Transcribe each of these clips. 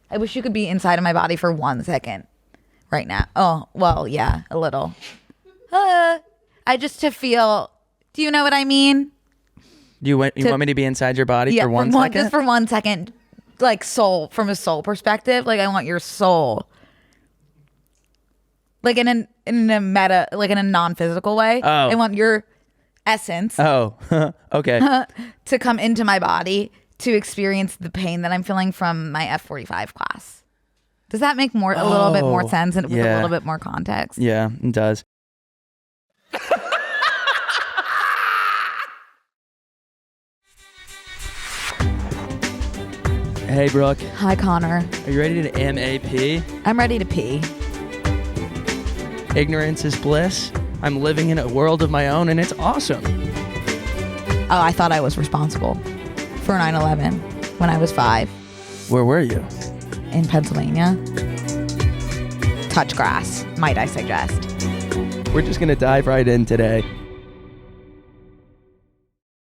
I wish you could be inside of my body for 1 second right now. Oh, well, yeah, a little. I just to feel, do you know what I mean? You want me to be inside your body for 1 second? Just for 1 second, like from a soul perspective. Like I want your soul. Like in a meta, like in a non-physical way. Oh. I want your essence. Oh, okay. To come into my body to experience the pain that I'm feeling from my F45 class. Does that make a little bit more sense and with a little bit more context? Yeah, it does. Hey, Brooke. Hi, Connor. Are you ready to MAP? I'm ready to pee. Ignorance is bliss. I'm living in a world of my own, and it's awesome. Oh, I thought I was responsible for 9/11 when I was 5 Where were you? in Pennsylvania. Touch grass, might I suggest. We're just going to dive right in today.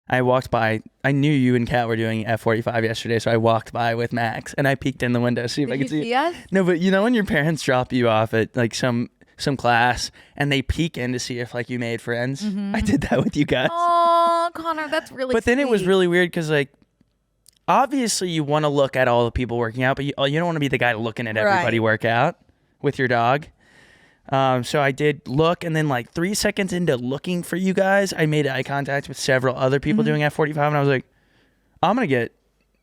I walked by. I knew you and Kat were doing F45 yesterday, so I walked by with Max, and I peeked in the window to see if I could see us? No, but you know when your parents drop you off at like some class, and they peek in to see if like you made friends? Mm-hmm. I did that with you guys. Oh, Connor, that's really But then it was sweet. really weird because like, obviously you want to look at all the people working out, but you don't want to be the guy looking at everybody work out with your dog. So I did look, and then like 3 seconds into looking for you guys, I made eye contact with several other people doing F45, and I was like, I'm gonna get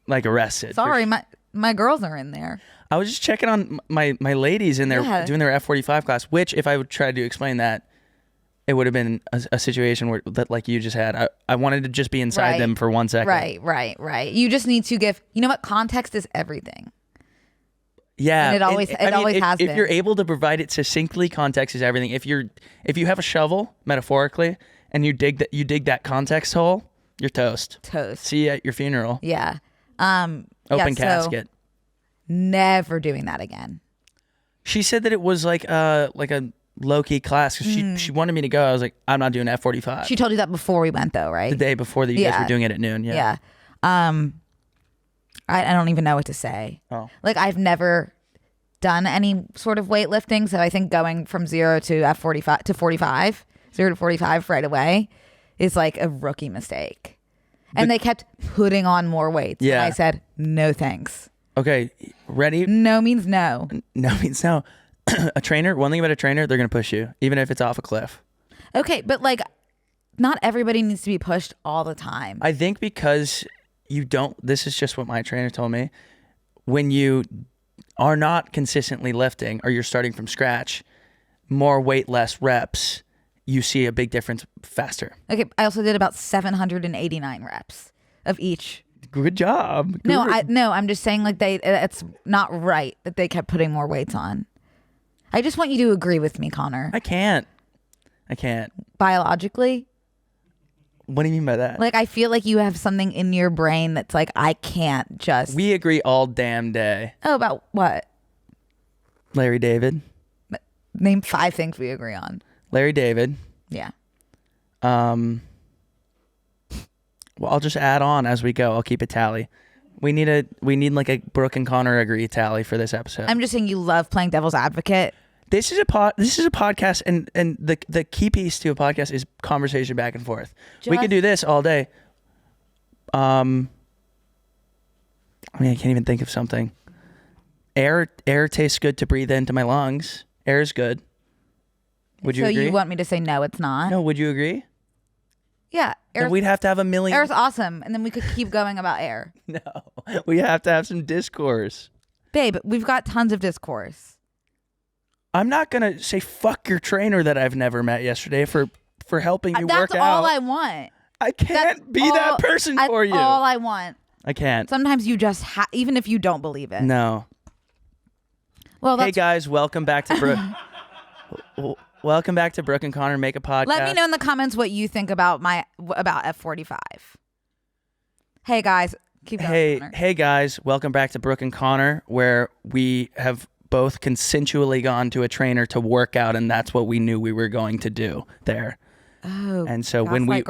like arrested. Sorry, my girls are in there. I was just checking on my ladies in there doing their F45 class, which if I would try to explain that, it would have been a situation where that like you just had. I wanted to just be inside them for 1 second. Right. You just need to give, you know what? Context is everything. Yeah, And it always has been. If you're able to provide it succinctly, context is everything. If you have a shovel, metaphorically, and you dig that context hole, you're toast. See you at your funeral. Yeah. Open casket. Never doing that again. She said that it was like a low-key class because she wanted me to go. I was like, I'm not doing F45. She told you that before we went though, right? The day before that you guys were doing it at noon. Yeah. I don't even know what to say. Oh. Like I've never done any sort of weightlifting, so I think going from 0 to F45 to 45, 0 to 45 right away is like a rookie mistake. And they kept putting on more weights. Yeah. And I said, no thanks. Okay, ready? No means no. No means no. A trainer, one thing about a trainer, they're going to push you, even if it's off a cliff. Okay, but like not everybody needs to be pushed all the time. I think because you don't, this is just what my trainer told me, when you are not consistently lifting or you're starting from scratch, more weight, less reps, you see a big difference faster. Okay, I also did about 789 reps of each. Good job. No, I'm just saying like it's not right that they kept putting more weights on. I just want you to agree with me, Connor. I can't. Biologically? What do you mean by that? Like I feel like you have something in your brain that's like I can't just. We agree all damn day. Oh, about what? Larry David. Name 5 things we agree on. Larry David. Yeah. Well, I'll just add on as we go. I'll keep a tally. We need like a Brooke and Connor agree tally for this episode. I'm just saying you love playing devil's advocate. This is a podcast, and the key piece to a podcast is conversation back and forth. We could do this all day. I mean, I can't even think of something. Air tastes good to breathe into my lungs. Air is good. Would you agree? So you want me to say no, it's not? No, would you agree? Yeah. Then we'd have to have a million. Air's awesome, and then we could keep going about air. No, we have to have some discourse. Babe, we've got tons of discourse. I'm not gonna say fuck your trainer that I've never met yesterday for helping you work out. That's all I want. I can't be that person for you. That's all I want. I can't. Sometimes you just even if you don't believe it. No. Well, hey guys, welcome back to welcome back to Brooke and Connor Make a Podcast. Let me know in the comments what you think about F45. Hey guys, keep going. Hey guys, welcome back to Brooke and Connor, where we have both consensually gone to a trainer to work out, and that's what we knew we were going to do there. Oh, and so when we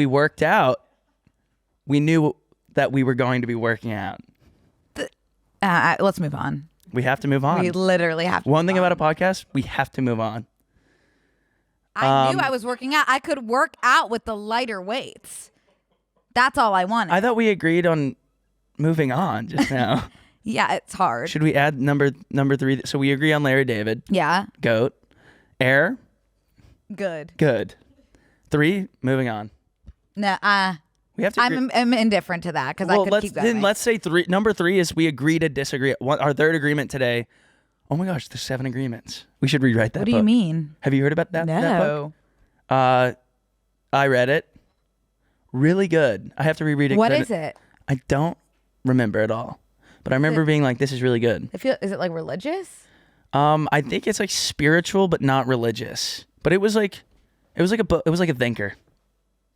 worked out, we knew that we were going to be working out. Let's move on. We have to move on. We literally have to. One thing about a podcast, we have to move on. I knew I was working out. I could work out with the lighter weights. That's all I wanted. I thought we agreed on moving on just now. Yeah, it's hard. Should we add number 3? So we agree on Larry David. Yeah. Goat. Air. Good. 3, moving on. No, We have to I'm indifferent to that because I could keep going. Then let's say 3. Number 3 is we agree to disagree. Our third agreement today. Oh my gosh, there's 7 agreements. We should rewrite that book. What do you mean? Have you heard about that? No. That book? I read it. Really good. I have to reread it. What is it? I don't remember at all. But I remember being like, this is really good. Is it like religious? I think it's like spiritual, but not religious. But it was like a book. It was like a thinker.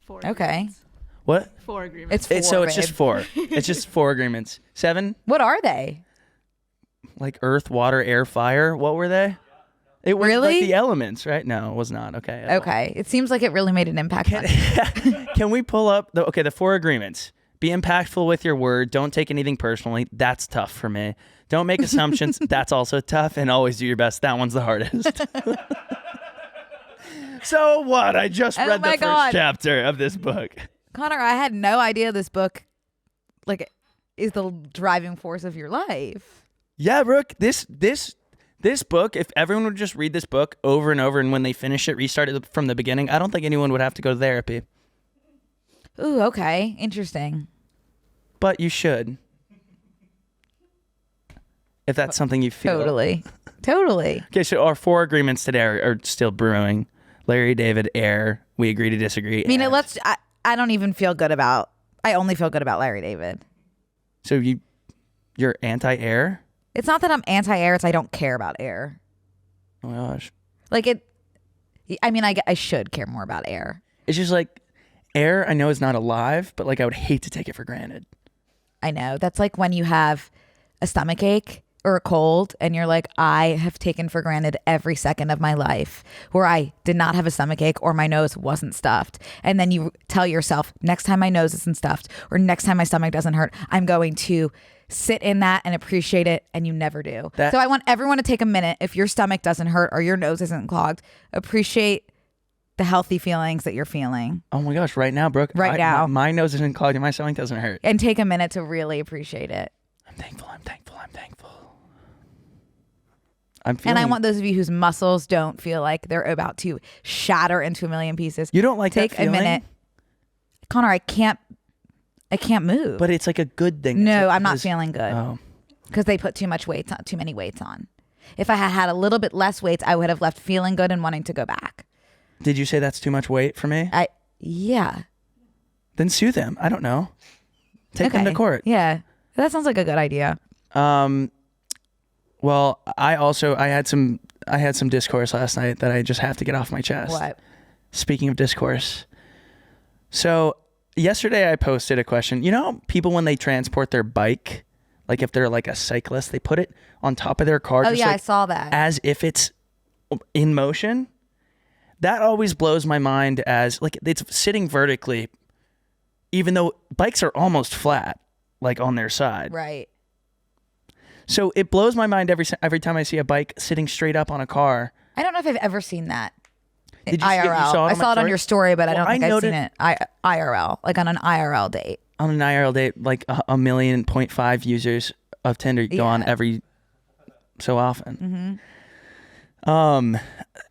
4 Okay. agreements. What? 4 agreements. It's 4. It's just 4. It's just 4 agreements. 7? What are they? Like earth, water, air, fire. What were they? It was Really? like the elements, right? No, it was not. Okay. Okay. It seems like it really made an impact on you. Can we pull up the 4 agreements? Be impactful with your word. Don't take anything personally. That's tough for me. Don't make assumptions. That's also tough. And always do your best. That one's the hardest. So what? I just read the first chapter of this book. Connor, I had no idea this book is the driving force of your life. Yeah, Brooke, this book, if everyone would just read this book over and over and when they finish it, restart it from the beginning, I don't think anyone would have to go to therapy. Ooh, okay. Interesting. But you should. If that's something you feel. Totally. Okay, so our 4 agreements today are still brewing. Larry, David, Air, we agree to disagree. I mean, I don't even feel good about, I only feel good about Larry David. So you're anti-air? It's not that I'm anti-air, it's I don't care about air. Oh my gosh. I should care more about air. It's just like air I know is not alive, but like I would hate to take it for granted. I know. That's like when you have a stomach ache or a cold and you're like, I have taken for granted every second of my life where I did not have a stomach ache or my nose wasn't stuffed. And then you tell yourself, next time my nose isn't stuffed or next time my stomach doesn't hurt, I'm going to sit in that and appreciate it, and you never do. So I want everyone to take a minute. If your stomach doesn't hurt or your nose isn't clogged, appreciate the healthy feelings that you're feeling. Oh my gosh, right now, Brooke. Now. My nose isn't clogged and my stomach doesn't hurt. And take a minute to really appreciate it. I'm thankful. And I want those of you whose muscles don't feel like they're about to shatter into a million pieces. You don't like take that feeling? a minute. Connor, I can't move. But it's like a good thing. No, I'm not feeling good. Oh. Because they put too many weights on. If I had had a little bit less weights, I would have left feeling good and wanting to go back. Did you say that's too much weight for me? Yeah. Then sue them. I don't know. Take them to court. Yeah. That sounds like a good idea. Well, I had some discourse last night that I just have to get off my chest. What? Speaking of discourse. So yesterday I posted a question. You know, people when they transport their bike, like if they're like a cyclist, they put it on top of their car. Oh yeah, I saw that. As if it's in motion. That always blows my mind as like it's sitting vertically, even though bikes are almost flat, like on their side. Right. So it blows my mind every time I see a bike sitting straight up on a car. I don't know if I've ever seen that. Did you IRL. see it? You saw it I saw it on your story, but I don't think I've seen it IRL, like on an IRL date. On an IRL date, like 1.5 million users of Tinder go on every so often. Mm-hmm.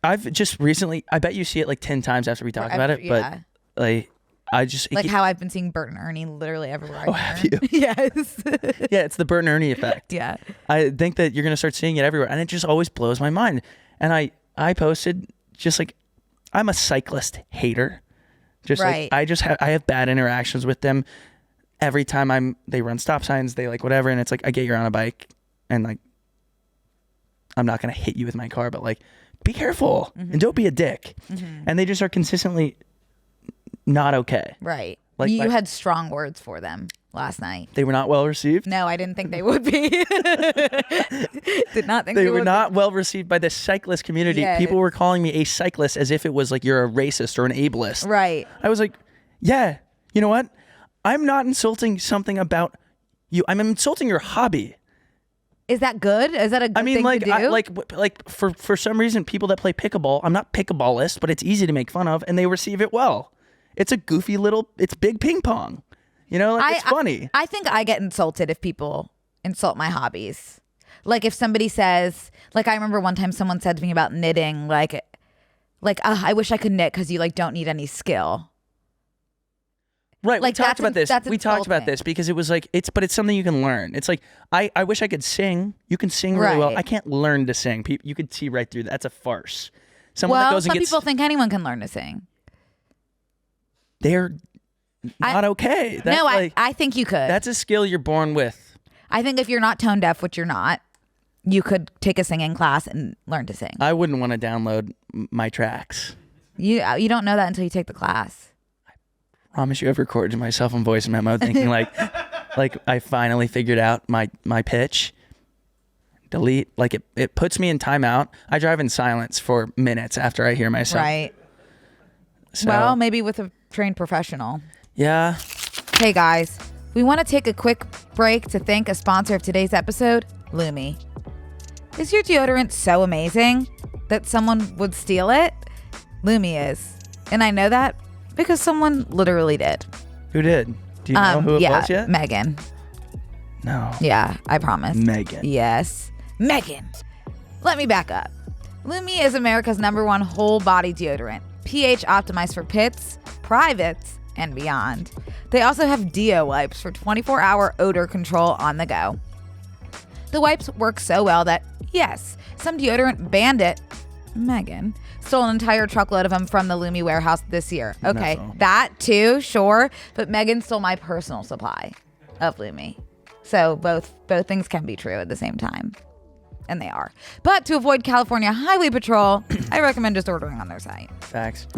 I've just recently, I bet you see it like 10 times after we talk about it, but like I just like how I've been seeing Bert and Ernie literally everywhere. Oh, have you? Yes. Yeah, it's the Bert and Ernie effect. Yeah. I think that you're gonna start seeing it everywhere, and it just always blows my mind. And I posted just like I'm a cyclist hater. Just like I have bad interactions with them every time they run stop signs, they like whatever, and it's like I get you're on a bike and like I'm not gonna hit you with my car, but like be careful and don't be a dick. And they just are consistently not okay. Right. Like you had strong words for them last night. They were not well received? No, I didn't think they would be. Did not think they were not well received by the cyclist community. Yeah. People were calling me a cyclist as if it was like you're a racist or an ableist. Right. I was like, yeah, you know what? I'm not insulting something about you. I'm insulting your hobby. Is that good? Is that a good thing to do? Like for some reason, people that play pickleball, I'm not pickleballist, but it's easy to make fun of, and they receive it well. It's a goofy little, it's big ping pong. You know, like, it's funny. I think I get insulted if people insult my hobbies. Like if somebody says, like I remember one time someone said to me about knitting, like I wish I could knit because you like don't need any skill. Right, like we talked about this. We talked about this because it was like it's something you can learn. It's like I wish I could sing. You can sing really well. I can't learn to sing. You could see right through that. That's a farce. Someone that goes and some people think anyone can learn to sing. They're not okay. I think you could. That's a skill you're born with. I think if you're not tone deaf, which you're not, you could take a singing class and learn to sing. I wouldn't want to download my tracks. You don't know that until you take the class. I promise you I've recorded myself on voice memo thinking like I finally figured out my pitch. Delete. Like it puts me in timeout. I drive in silence for minutes after I hear myself. Right. So, well, maybe with a trained professional. Yeah. Hey guys, we want to take a quick break to thank a sponsor of today's episode, Lume. Is your deodorant so amazing that someone would steal it? Lume is. And I know that because someone literally did. Who did? Do you know who it was yet? Megan. No. Yeah, I promise. Megan. Yes. Megan. Let me back up. Lume is America's #1 whole body deodorant. pH optimized for pits, privates, and beyond. They also have Deo wipes for 24-hour odor control on the go. The wipes work so well that, yes, some deodorant bandit, Megan, stole an entire truckload of them from the Lume warehouse this year. Okay, No. that too, sure, but Megan stole my personal supply of Lume. So both things can be true at the same time. And they are. But to avoid California Highway Patrol, I recommend just ordering on their site. Facts.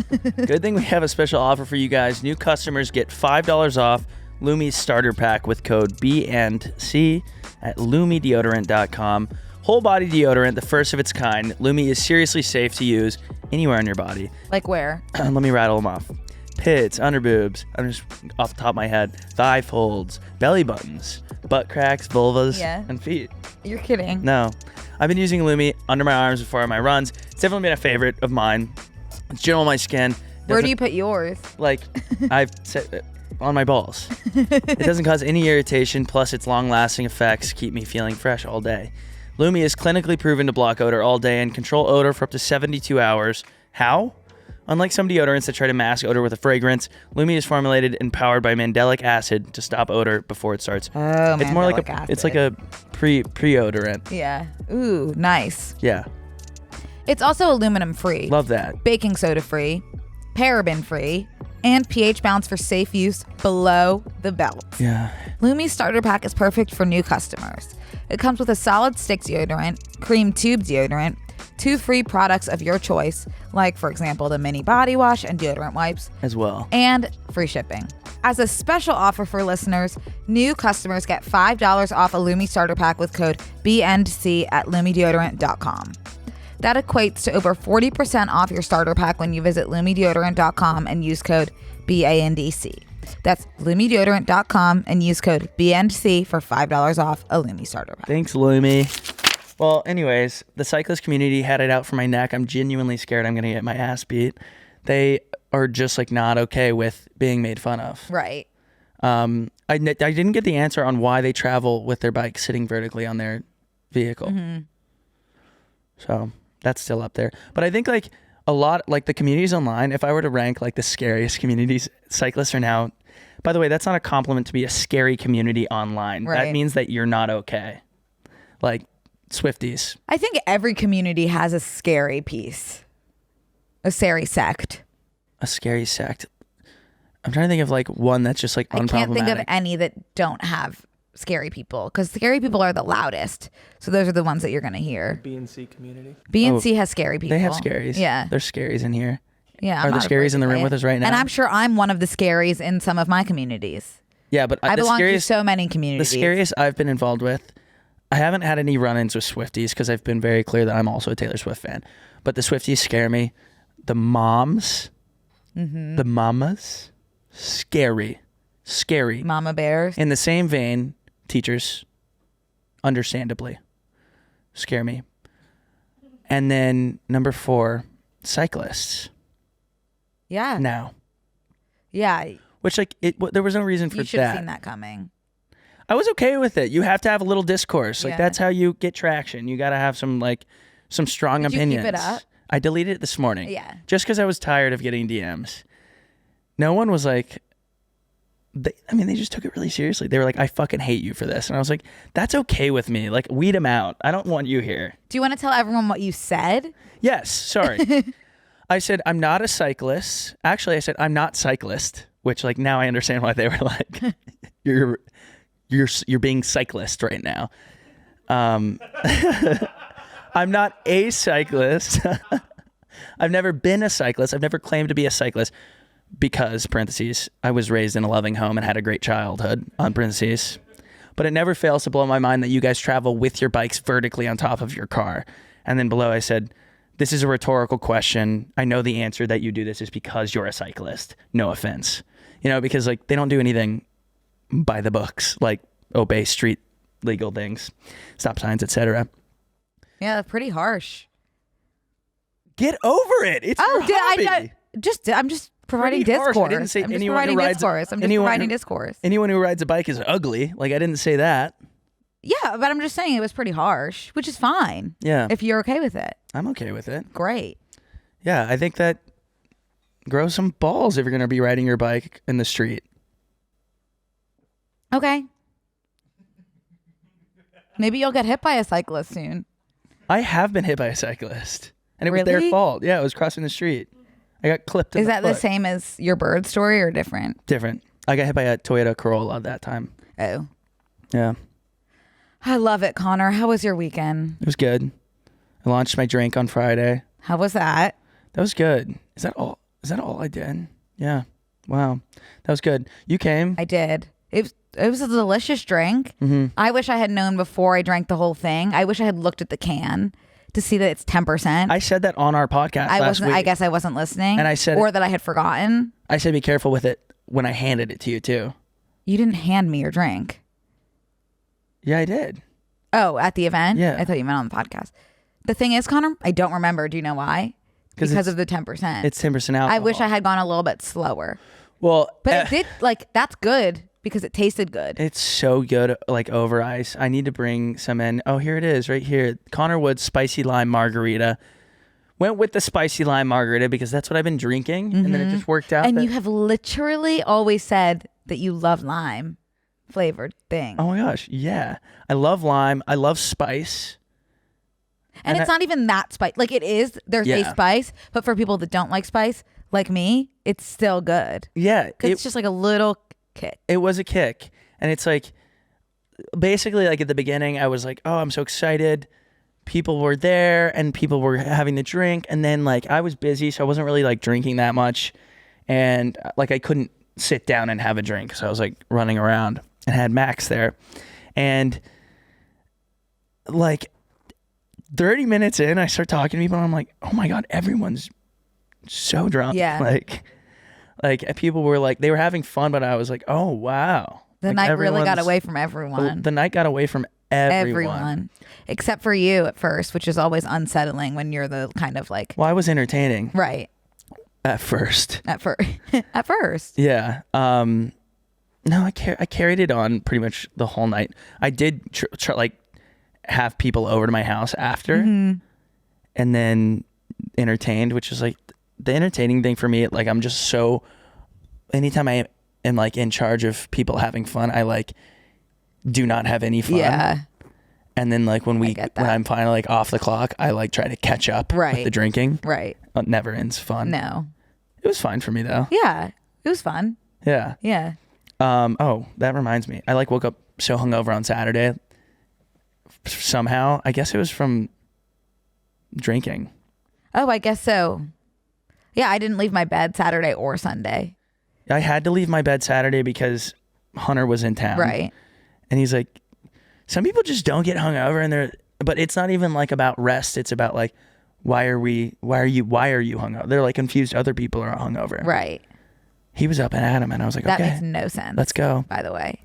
Good thing we have a special offer for you guys. New customers get $5 off Lume's starter pack with code B&C at lumedeodorant.com. Whole body deodorant, the first of its kind. Lume is seriously safe to use anywhere on your body. Like where? Let me rattle them off. Pits, underboobs, I'm just off the top of my head, thigh folds, belly buttons, butt cracks, vulvas, and feet. You're kidding. No. I've been using Lume under my arms before my runs. It's definitely been a favorite of mine. It's gentle on my skin. Where do you put yours? Like, I've set on my balls. It doesn't cause any irritation, plus its long-lasting effects keep me feeling fresh all day. Lume is clinically proven to block odor all day and control odor for up to 72 hours. How? Unlike some deodorants that try to mask odor with a fragrance, Lume is formulated and powered by mandelic acid to stop odor before it starts. Oh, it's more like acid. It's like a pre-odorant. Yeah. Ooh, nice. Yeah. It's also aluminum free. Love that. Baking soda free, paraben free, and pH balanced for safe use below the belt. Yeah. Lume's starter pack is perfect for new customers. It comes with a solid stick deodorant, cream tube deodorant, 2 free products of your choice, like, for example, the mini body wash and deodorant wipes. As well. And free shipping. As a special offer for listeners, new customers get $5 off a Lume starter pack with code BNC at lumedeodorant.com. That equates to over 40% off your starter pack when you visit lumedeodorant.com and use code BANDC. That's lumedeodorant.com and use code BNC for $5 off a Lume starter pack. Thanks, Lume. Well, anyways, the cyclist community had it out for my neck. I'm genuinely scared I'm going to get my ass beat. They are just like not okay with being made fun of. Right. I didn't get the answer on why they travel with their bike sitting vertically on their vehicle. Mm-hmm. So that's still up there. But I think like a lot, like the communities online, if I were to rank like the scariest communities, cyclists are now, by the way, that's not a compliment to be a scary community online. Right. That means that you're not okay. Like Swifties. I think every community has a scary piece. A scary sect. A scary sect. I'm trying to think of like one that's just like unproblematic. I can't think of any that don't have scary people, because scary people are the loudest. So those are the ones that you're going to hear. B&C community. B&C has scary people. They have scaries. Yeah. There's scaries in here. Yeah. Are there scaries in the room with us right now? And I'm sure I'm one of the scaries in some of my communities. Yeah, but I belong to so many communities. The scariest I've been involved with, I haven't had any run-ins with Swifties because I've been very clear that I'm also a Taylor Swift fan. But the Swifties scare me. The moms, the mamas, scary. Mama bears. In the same vein, teachers, understandably. scare me. And then number 4, cyclists. Yeah. Now. Yeah. Which there was no reason for that. You should have seen that coming. I was okay with it. You have to have a little discourse. Like that's how you get traction. You got to have some strong opinions. Did you keep it up? I deleted it this morning. Yeah. Just because I was tired of getting DMs. No one was like, they just took it really seriously. They were like, I fucking hate you for this. And I was like, that's okay with me. Like, weed them out. I don't want you here. Do you want to tell everyone what you said? Yes. Sorry. I said, I'm not a cyclist. Actually, I said, I'm not cyclist, which like now I understand why they were like, you're being cyclist right now. I'm not a cyclist. I've never been a cyclist. I've never claimed to be a cyclist because, parentheses, I was raised in a loving home and had a great childhood, on parentheses. But it never fails to blow my mind that you guys travel with your bikes vertically on top of your car. And then below I said, this is a rhetorical question. I know the answer that you do this is because you're a cyclist. No offense. Because like they don't do anything by the books, like obey street legal things, stop signs, etc. Yeah, pretty harsh. Get over it. It's your hobby. I'm just providing discourse. I didn't say anyone who rides providing discourse. Anyone who rides a bike is ugly. Like I didn't say that. Yeah, but I'm just saying it was pretty harsh, which is fine. Yeah. If you're okay with it. I'm okay with it. Great. Yeah, I think that grow some balls if you're going to be riding your bike in the street. Okay. Maybe you'll get hit by a cyclist soon. I have been hit by a cyclist. And it was their fault. Yeah, I was crossing the street. I got clipped in the foot. Is that the same as your bird story or different? Different. I got hit by a Toyota Corolla that time. Oh. Yeah. I love it, Connor. How was your weekend? It was good. I launched my drink on Friday. How was that? That was good. Is that all I did? Yeah. Wow. That was good. You came. I did. It was a delicious drink. Mm-hmm. I wish I had known before I drank the whole thing. I wish I had looked at the can to see that it's 10%. I said that on our podcast last week. I guess I wasn't listening. And I said or that I had forgotten. I said be careful with it when I handed it to you too. You didn't hand me your drink. Yeah, I did. Oh, at the event? Yeah. I thought you meant on the podcast. The thing is, Connor, I don't remember. Do you know why? Because of the 10%. It's 10% alcohol. I wish I had gone a little bit slower. Well, but it did, like, that's good because it tasted good. It's so good, like over ice. I need to bring some in. Oh, here it is right here. Connor Wood's spicy lime margarita. Went with the spicy lime margarita because that's what I've been drinking. Mm-hmm. And then it just worked out. And you have literally always said that you love lime flavored thing. Oh my gosh. Yeah. I love lime. I love spice. And it's not even that spice. Like it is, there's a spice, but for people that don't like spice, like me, it's still good. Yeah. Because it's just like a little kick. It was a kick. And it's like, basically like at the beginning, I was like, oh, I'm so excited. People were there and people were having the drink. And then like I was busy, so I wasn't really like drinking that much. And like I couldn't sit down and have a drink. So I was like running around and had Max there. And like 30 minutes in, I start talking to people and I'm like, oh my God, everyone's so drunk. Yeah. Like people were like, they were having fun, but I was like, oh, wow. The night really got away from everyone. The night got away from everyone. Except for you at first, which is always unsettling when you're the kind of like. Well, I was entertaining. Right. At first. At first. Yeah. No, I carried it on pretty much the whole night. I did like have people over to my house after and then entertained, which is like the entertaining thing for me. Like I'm just so, anytime I am like in charge of people having fun, I like do not have any fun. Yeah. And then like when I'm finally like off the clock, I like try to catch up with the drinking. Right. It never ends fun. No. It was fine for me though. Yeah. It was fun. Yeah. Yeah. Oh, that reminds me. I like woke up so hungover on Saturday. Somehow, I guess it was from drinking. Oh, I guess so. Yeah, I didn't leave my bed Saturday or Sunday. I had to leave my bed Saturday because Hunter was in town. Right. And he's like, some people just don't get hungover but it's not even like about rest. It's about like, why are you hungover? They're like confused other people are hungover. Right. He was up and at him and I was like, that okay. That makes no sense. Let's go. By the way.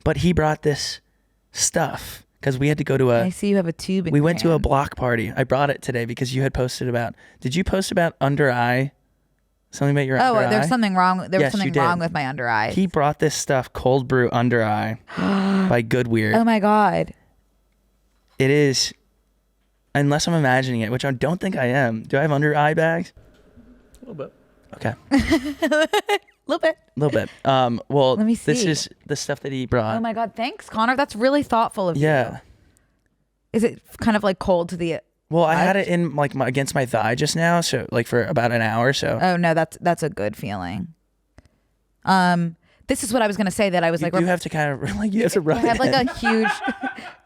But he brought this stuff because we had to go to I see you have a tube in we your went to a hand. block party. I brought it today because you had posted about, did you post about under eye? Something about your under eye? Oh, there's something wrong. There was Yes, you something did. wrong with my under eye. He brought this stuff, cold brew under eye by Good Weird. Oh my God. It is, unless I'm imagining it, which I don't think I am. Do I have under eye bags? A little bit. Okay. A little bit. A little bit. Well, Let me this see. is the stuff that he brought. Oh my God. Thanks, Connor. That's really thoughtful of you. Yeah. Is it kind of like cold to the... Well, I had it in like against my thigh just now, so like for about an hour. So Oh no, that's a good feeling. This is what I was gonna say, that I was you like, do have to kind of like you have to rub I have it like in. a huge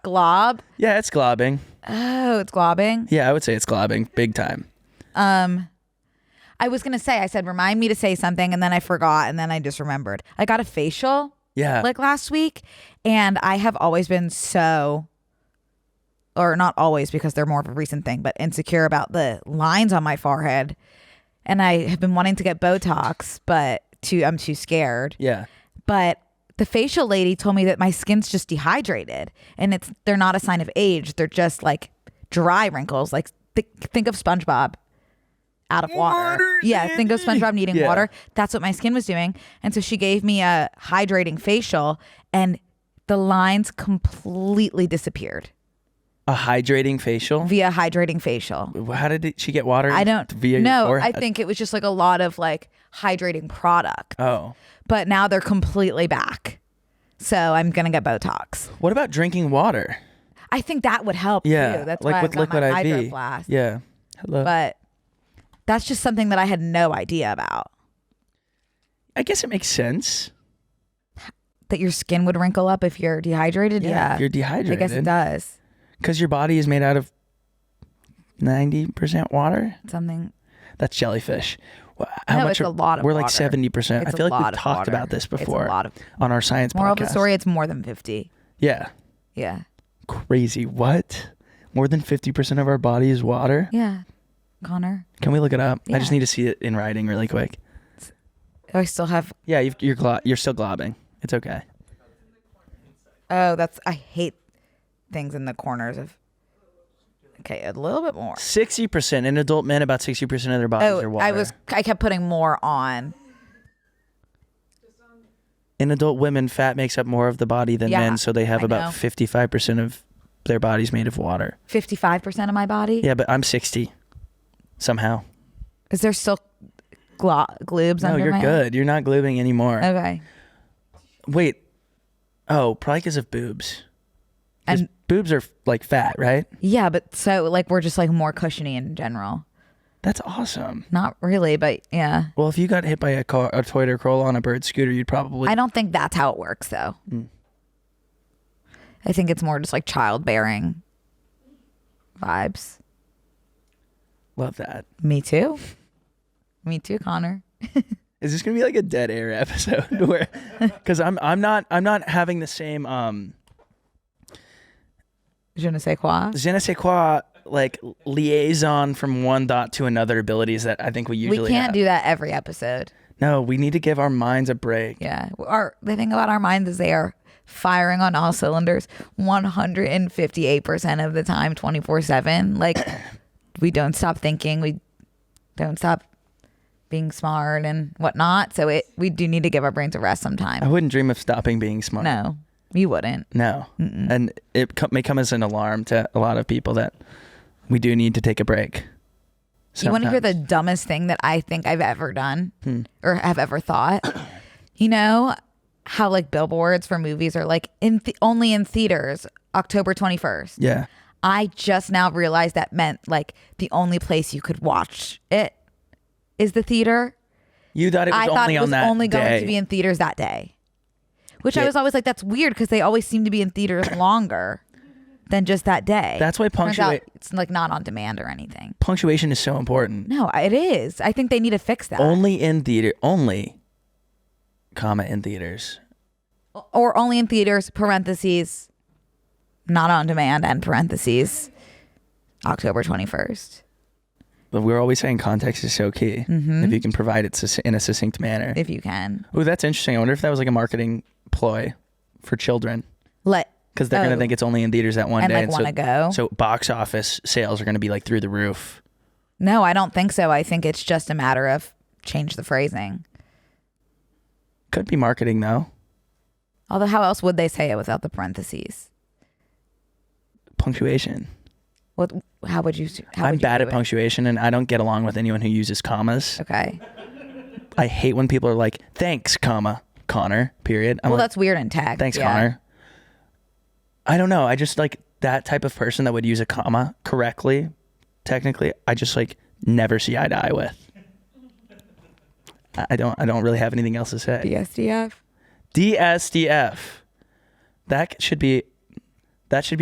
glob. Yeah, it's globbing. Oh, it's globbing. Yeah, I would say it's globbing big time. I was gonna say, I said remind me to say something, and then I forgot, and then I just remembered. I got a facial Yeah. like last week, and I have always been so, or not always because they're more of a recent thing, but insecure about the lines on my forehead. And I have been wanting to get Botox, but I'm too scared. Yeah. But the facial lady told me that my skin's just dehydrated, and they're not a sign of age. They're just like dry wrinkles. Like think of SpongeBob out of water. Yeah, think of SpongeBob needing Yeah. water. That's what my skin was doing. And so she gave me a hydrating facial, and the lines completely disappeared A hydrating facial. via hydrating facial. How did she get water? I don't via know. your I forehead? think it was just like a lot of like hydrating product. Oh. But now they're completely back. So I'm going to get Botox. What about drinking water? I think that would help Yeah, too. That's like why with I've got liquid my IV. Hydro Flask. Yeah. Hello. But that's just something that I had no idea about. I guess it makes sense. That your skin would wrinkle up if you're dehydrated? Yeah. If you're dehydrated. I guess it does. Because your body is made out of 90% water. Something. That's jellyfish. How No, much it's a lot of We're like water. 70%. I It's feel a like lot we've of talked water. about this It's a before lot of. on our science Moral podcast. of the story, it's more than 50. Yeah. Yeah. Crazy. What? More than 50% of our body is water? Yeah. Connor. Can we look it up? I Yeah. just need to see it in writing really quick. Oh, I still have. Yeah, you're still globbing. It's okay. Oh, I hate things in the corners of. Okay, a little bit more. 60% in adult men, about 60% of their bodies are water. I kept putting more on. In adult women, fat makes up more of the body than Yeah, men, so they have I about know. 55% of their bodies made of water. 55% of my body. Yeah, but I'm 60 somehow. Is there still gloobs No, under you're my good. You're not gloobing anymore. Okay. Wait. Oh, probably because of boobs. 'Cause And boobs are like fat, right? yeah, but so like we're just like more cushiony in general. That's awesome. Not really, but yeah. Well, if you got hit by a Toyota Corolla on a bird scooter, you'd probably. I don't think that's how it works though. I think it's more just like childbearing vibes. Love that. Me too. Me too, Connor. Is this gonna be like a dead air episode where? Because I'm not having the same Je ne sais quoi. je ne sais quoi like liaison from one dot to another abilities that I think we usually We can't have. do that every episode. No, we need to give our minds a break. Yeah. The thing about our minds is they are firing on all cylinders 158% of the time, 24/7. Like we don't stop thinking. We don't stop being smart and whatnot. So we do need to give our brains a rest I sometime. wouldn't dream of stopping being smart. No, you wouldn't. No. And it may come as an alarm to a lot of people that we do need to take a break. You want to hear the sometimes. dumbest thing that I think I've ever done or have ever thought? You know how like billboards for movies are like only in theaters October 21st. Yeah. I just now realized that meant like the only place you could watch it is the theater. You thought it was I thought only it was on that only day. going to be in theaters that day. Which I Yeah. was always like, that's weird because they always seem to be in theaters longer than just that day. That's why Turns out it's like not on demand or anything. punctuation is so important. No, it is. I think they need to fix that. Only in theater. Only, comma, in theaters. Or only in theaters, parentheses, not on demand, and parentheses, October 21st. But we're always saying context is so key. If you can provide it in a succinct manner. If you can. Oh, that's interesting. I wonder if that was like a marketing ploy for children. because they're going to think it's only in theaters that one and day. like want to go. So box office sales are going to be like through the roof. No, I don't think so. I think it's just a matter of change the phrasing. Could be marketing though. Although how else would they say it without the parentheses? Punctuation. What? How would you? I'm bad at punctuation, and I don't get along with anyone who uses commas. Okay. I hate when people are like, "Thanks, comma, Connor." Period. I'm well, like, that's weird in text. Thanks, Connor. I don't know. I just like that type of person that would use a comma correctly. Technically, I just like never see eye to eye with. I don't really have anything else to say. DSDF. DSDF. That should be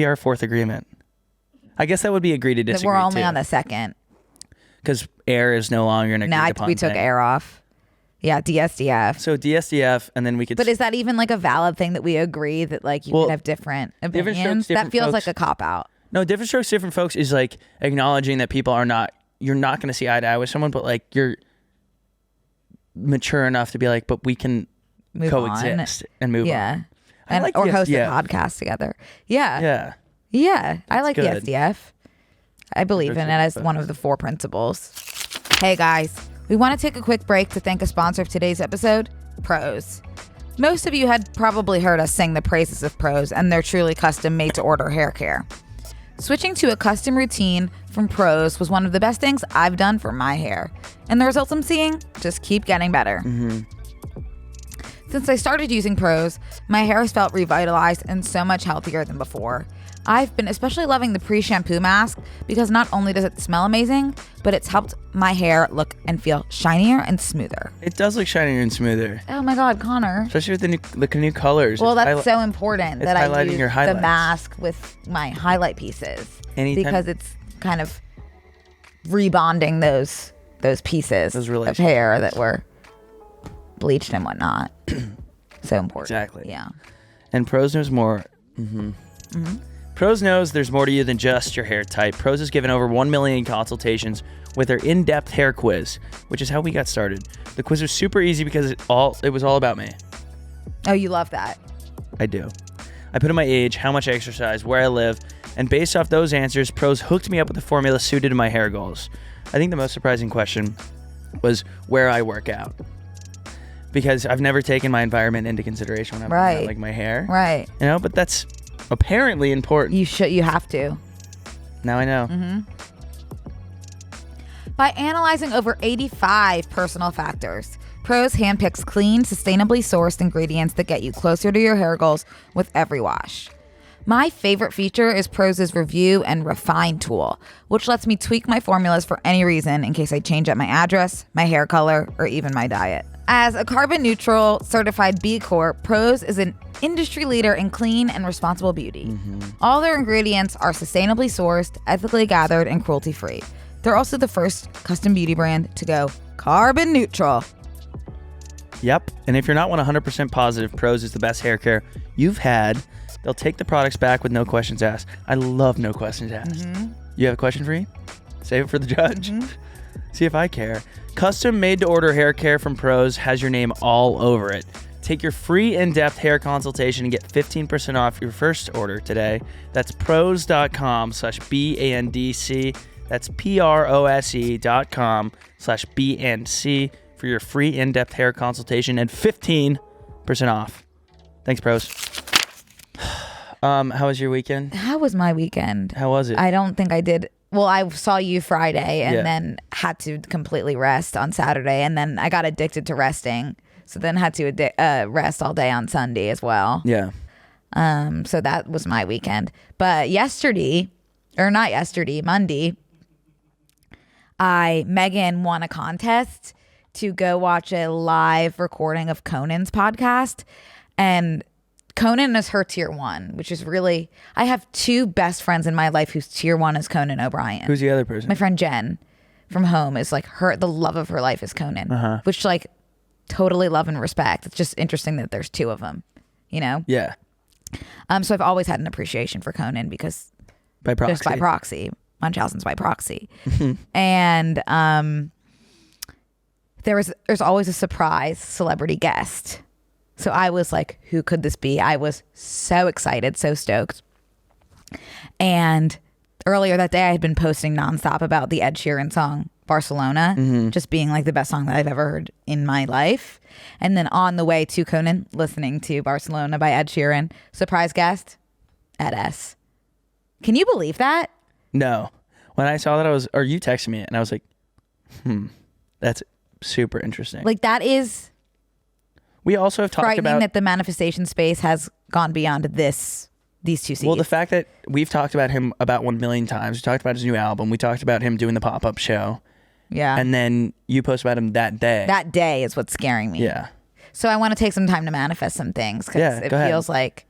our fourth agreement. I guess that would be agree to disagree. We're only too. on the second. Because air is no longer an agreed upon we took thing. air off. Yeah, DSDF. So DSDF, and then we could. But is that even like a valid thing that we agree that like you could have different opinions? strokes, different that feels folks. like a cop out. No, different strokes, different folks is like acknowledging that people are not. You're not going to see eye to eye with someone, but like you're mature enough to be like, but we can coexist and move on. And like or host a DSDF. podcast together. Yeah. Yeah. Yeah. I like good. DSDF. I believe in it as one of the 4 principles. Hey guys, we want to take a quick break to thank a sponsor of today's episode, Prose. Most of you had probably heard us sing the praises of Prose and their truly custom made to order hair care. Switching to a custom routine from Prose was one of the best things I've done for my hair. And the results I'm seeing just keep getting better. Mm-hmm. Since I started using Prose, my hair has felt revitalized and so much healthier than before. I've been especially loving the pre-shampoo mask because not only does it smell amazing, but it's helped my hair look and feel shinier and smoother. It does look shinier and smoother. Oh my God, Connor. Especially with the new colors. Well, that's so important that I use your the highlights. mask with my highlight pieces. Anytime- Because it's kind of rebonding those pieces of hair that were bleached and whatnot. So important. Exactly. Yeah. And Prose knows more. Prose knows there's more to you than just your hair type. Prose has given over 1 million consultations with their in-depth hair quiz, which is how we got started. The quiz was super easy because it was all about me. Oh, you love that. I do. I put in my age, how much I exercise, where I live, and based off those answers, Prose hooked me up with a formula suited to my hair goals. I think the most surprising question was where I work out. Because I've never taken my environment into consideration when I'm looking at, like my hair. Right. You know, but that's apparently important. You have to. Now I know. By analyzing over 85 personal factors, Prose handpicks clean, sustainably sourced ingredients that get you closer to your hair goals with every wash. My favorite feature is Prose's review and refine tool, which lets me tweak my formulas for any reason in case I change up my address, my hair color, or even my diet. As a carbon neutral certified B Corp, Prose is an industry leader in clean and responsible beauty. All their ingredients are sustainably sourced, ethically gathered, and cruelty-free. They're also the first custom beauty brand to go carbon neutral. Yep. And if you're not 100% positive Prose is the best hair care you've had, they'll take the products back with no questions asked. I love no questions asked. You have a question for me? Save it for the judge. See if I care. Custom made to order hair care from Prose has your name all over it. Take your free in-depth hair consultation and get 15% off your first order today. That's prose.com/BANDC. That's PROSE.com/BNC for your free in-depth hair consultation and 15% off. Thanks, Prose. How was your weekend? How was my weekend? How was it? I don't think I did. Well, I saw you Friday and then had to completely rest on Saturday. And then I got addicted to resting. So then had to rest all day on Sunday as well. Yeah. So that was my weekend. But Monday, Megan won a contest to go watch a live recording of Conan's podcast. And Conan is her tier 1, which is really, I have 2 best friends in my life whose tier 1 is Conan O'Brien. Who's the other person? My friend Jen from home is like the love of her life is Conan, which like totally love and respect. It's just interesting that there's 2 of them, you know? Yeah. So I've always had an appreciation for Conan because just by proxy, Munchausen's by proxy. And there's always a surprise celebrity guest So I was like, who could this be? I was so excited, so stoked. And earlier that day, I had been posting nonstop about the Ed Sheeran song, Barcelona, just being like the best song that I've ever heard in my life. And then on the way to Conan, listening to Barcelona by Ed Sheeran, surprise guest, Ed S. Can you believe that? No. When I saw that, or you texted me and I was like, that's super interesting. Like that is we also have talked frightening about that the manifestation space has gone beyond these two seeds. Well, the fact that we've talked about him about 1 million times. We talked about his new album. We talked about him doing the pop-up show. Yeah. And then you post about him that day. That day is what's scaring me. Yeah. So I want to take some time to manifest some things because it go ahead. feels like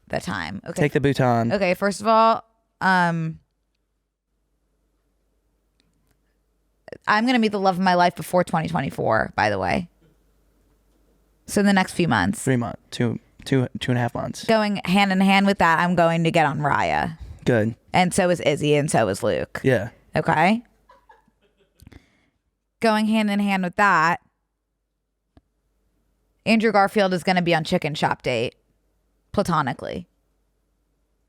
the time. Okay. Take the bouton. Okay, first of all, I'm going to meet the love of my life before 2024, by the way. So in the next few months. 3 months. Two and a half months. Going hand in hand with that, I'm going to get on Raya. Good. And so is Izzy and so is Luke. Yeah. Okay? Going hand in hand with that, Andrew Garfield is going to be on Chicken Shop Date, platonically.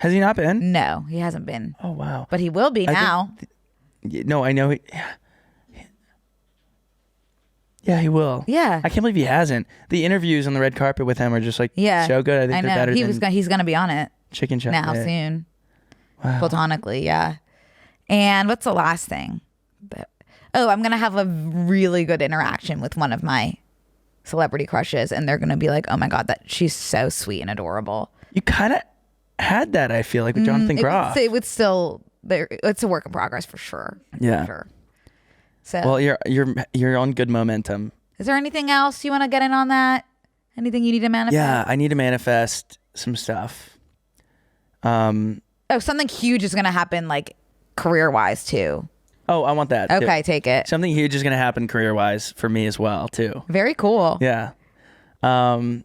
Has he not been? No, he hasn't been. Oh, wow. But he will be now. No, I know. Yeah, he will. Yeah. I can't believe he hasn't. The interviews on the red carpet with him are just like so good. I think they're better than he's going to be on it Chicken Shop now Date. soon. Wow. Platonically, yeah. And what's the last thing? I'm going to have a really good interaction with one of my celebrity crushes, and they're going to be like, oh my God, she's so sweet and adorable. You kind of had that, I feel like, with Jonathan Groff. It would still, it's a work in progress for sure. Yeah. For sure. So, well, you're on good momentum. Is there anything else you want to get in on that? Anything you need to manifest? Yeah, I need to manifest some stuff. Something huge is going to happen, like career-wise too. Oh, I want that. Okay, too. take it. Something huge is going to happen career-wise for me as well, too. Very cool. Yeah. I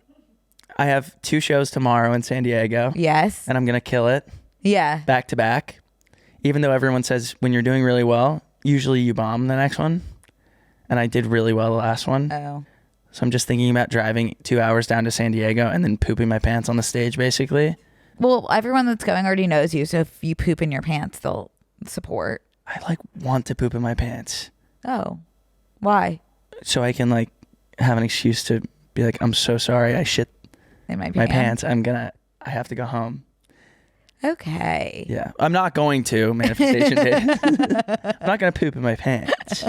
have 2 shows tomorrow in San Diego. Yes. And I'm going to kill it. Yeah. Back to back. Even though everyone says when you're doing really well, usually you bomb the next one. And I did really well the last one. Oh. So I'm just thinking about driving 2 hours down to San Diego and then pooping my pants on the stage, basically. Well, everyone that's going already knows you. So if you poop in your pants, they'll support. I want to poop in my pants. Oh. Why? So I can have an excuse to be like, I'm so sorry. I shit in my pants. I have to go home. Okay. Yeah. I'm not going to manifestation day. I'm not going to poop in my pants.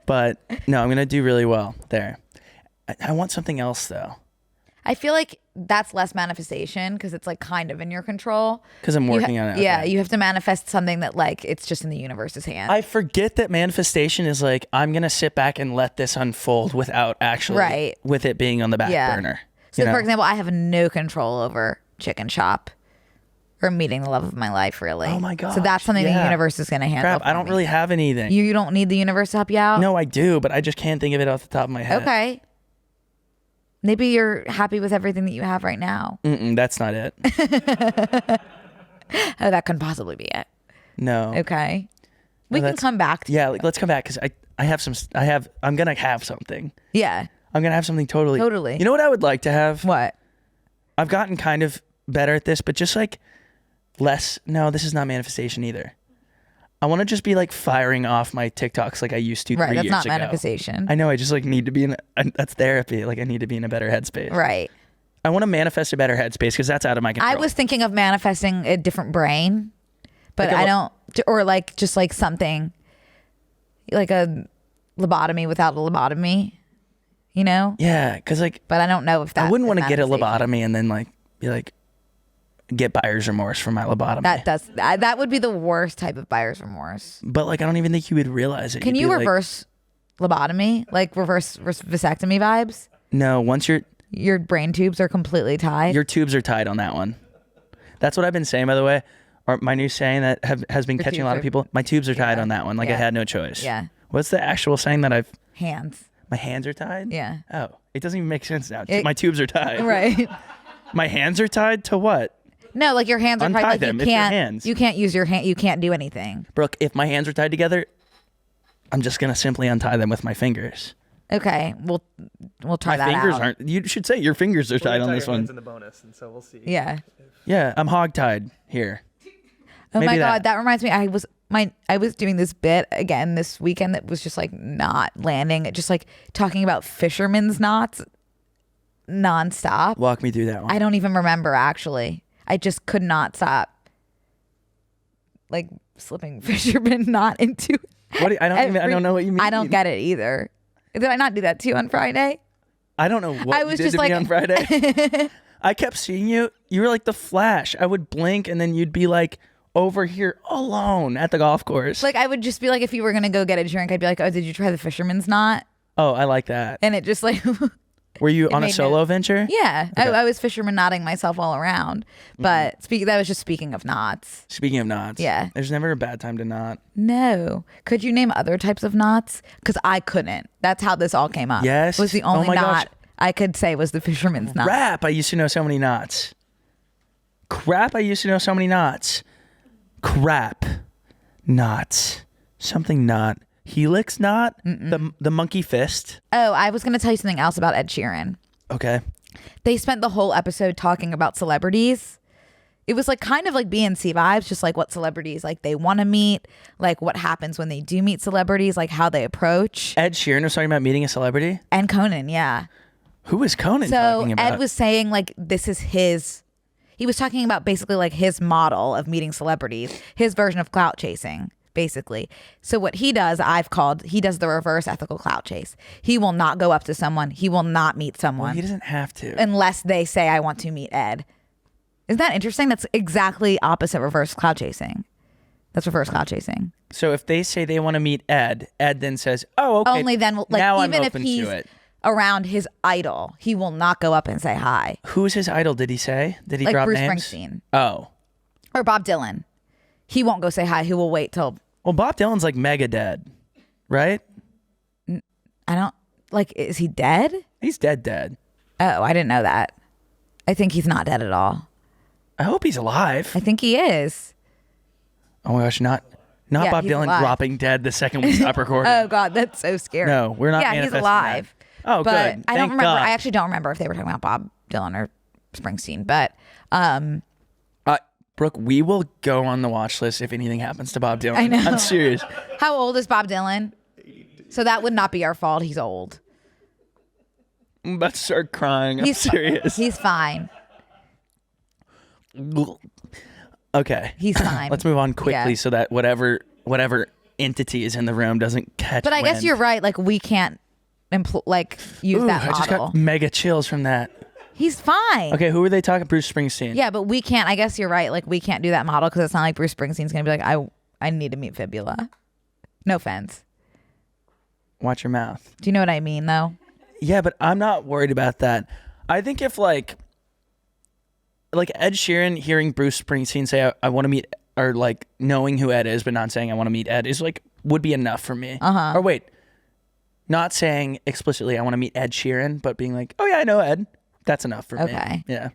But no, I'm going to do really well there. I want something else though. I feel like that's less manifestation because it's kind of in your control. Because I'm working on it. Yeah. You have to manifest something that it's just in the universe's hands. I forget that manifestation is I'm going to sit back and let this unfold without actually, with it being on the back burner. So for example, I have no control over Chicken Shop. Or meeting the love of my life, really. Oh my God. So that's something the universe is going to handle. Crap, I don't really have anything. You don't need the universe to help you out? No, I do, but I just can't think of it off the top of my head. Okay. Maybe you're happy with everything that you have right now. That's not it. Oh, that couldn't possibly be it. No. Okay. We can come back to it. Let's come back because I'm going to have something. Yeah. I'm going to have something totally. Totally. You know what I would like to have? What? I've gotten kind of better at this, but just less. No, this is not manifestation either. I want to just be firing off my TikToks like I used to 3 years ago. Right, that's not manifestation. I know. I just need to be that's therapy. I need to be in a better headspace. Right. I want to manifest a better headspace because that's out of my control. I was thinking of manifesting a different brain, but I don't, or just something like a lobotomy without a lobotomy, you know? Yeah, because but I don't know if that. I wouldn't want to get a lobotomy and then be get buyer's remorse for my lobotomy. That would be the worst type of buyer's remorse. But I don't even think you would realize it. Can you reverse lobotomy? Reverse vasectomy vibes? No, once your brain tubes are completely tied. Your tubes are tied on that one. That's what I've been saying, by the way. Or my new saying that has been catching a lot of people. My tubes are tied on that one. I had no choice. Yeah. What's the actual saying that I've? Hands. My hands are tied? Yeah. Oh, it doesn't even make sense now. My tubes are tied. Right. My hands are tied to what? No, your hands are Untie tied. them. It's your hands. You can't use your hand. You can't do anything. Brooke, if my hands are tied together, I'm just going to simply untie them with my fingers. Okay, we'll try My that fingers out. aren't. You should say your fingers are tied on this one. In the bonus, and so we'll see. Yeah. Yeah, I'm hogtied here. Oh Maybe my that. God, that reminds me. I was doing this bit again this weekend that was just like not landing. Just like talking about fisherman's knots nonstop. Walk me through that one. I don't even remember actually. I just could not stop. Like slipping fisherman knot into. I don't know what you mean. I don't get it either. Did I not do that to you on Friday? I don't know what I you was did just to me like- on Friday. I kept seeing you. You were like the Flash. I would blink and then you'd be like over here alone at the golf course. Like I would just be like, if you were gonna go get a drink, I'd be like, oh, did you try the fisherman's knot? Oh, I like that. And it just like, Were you on a made solo venture? yeah, Okay. I was fisherman knotting myself all around. But that was just speaking of knots. Speaking of knots. Yeah. There's never a bad time to knot. No, could you name other types of knots? Because I couldn't. That's how this all came up. Yes. Was the Oh only my knot gosh. I could say was the fisherman's knot. Crap, I used to know so many knots. Crap, I used to know so many knots. Crap. Knots. Something knot. Helix knot? The monkey fist. Oh, I was gonna tell you something else about Ed Sheeran. Okay. They spent the whole episode talking about celebrities. It was like kind of like B&C vibes, just like what celebrities like they want to meet, like what happens when they do meet celebrities, like how they approach. Ed Sheeran was talking about meeting a celebrity? And Conan, yeah. Who was Conan So talking about? Ed was saying like this is his. He was talking about basically like his model of meeting celebrities, his version of clout chasing, basically. So what he does, he does the reverse ethical clout chase. He will not go up to someone. He will not meet Well, someone he doesn't have to. unless they say, I want to meet Ed. Isn't that interesting? That's exactly opposite reverse clout chasing. That's reverse clout chasing. So if they say they want to meet Ed, Ed then says, "Oh, okay." Only then, like now even I'm if open he's to it. around his idol, he will not go up and say hi. Who's his idol? Did he say? Did he Like drop Bruce names? Springsteen Oh, or Bob Dylan. He won't go say hi. He will wait till well, Bob Dylan's like mega dead, right? I don't like. Is he dead? He's dead. Oh, I didn't know that. I think he's not dead at all. I hope he's alive. I think he is. Oh my gosh, not Yeah, Bob he's Dylan alive. dropping dead the second we stop recording. Oh God, that's so scary. No, we're not Yeah, he's manifesting alive. that. Oh, but good. I don't Thank remember. God. I actually don't remember if they were talking about Bob Dylan or Springsteen. But Brooke, we will go on the watch list if anything happens to Bob Dylan. I know. I'm serious. how old is Bob Dylan? So that would not be our fault. He's old. I'm about to start crying. I'm He's serious. He's fine. Okay. He's fine. Let's move on quickly Yeah. so that whatever entity is in the room doesn't catch But I guess wind. you're right. Like we can't use Ooh, that I just model. got mega chills from that. He's fine. Okay, who were they talking? Bruce Springsteen. Yeah, but we can't. I guess you're right. Like we can't do that model because it's not like Bruce Springsteen's gonna be like, I need to meet Fibula. No offense. Watch your mouth. Do you know what I mean though? Yeah, but I'm not worried about that. I think if like Ed Sheeran hearing Bruce Springsteen say I want to meet, or like knowing who Ed is but not saying I want to meet Ed is like would be enough for me. Or wait, not saying explicitly I want to meet Ed Sheeran, but being like, oh yeah, I know Ed. That's enough for me. Okay. Yeah.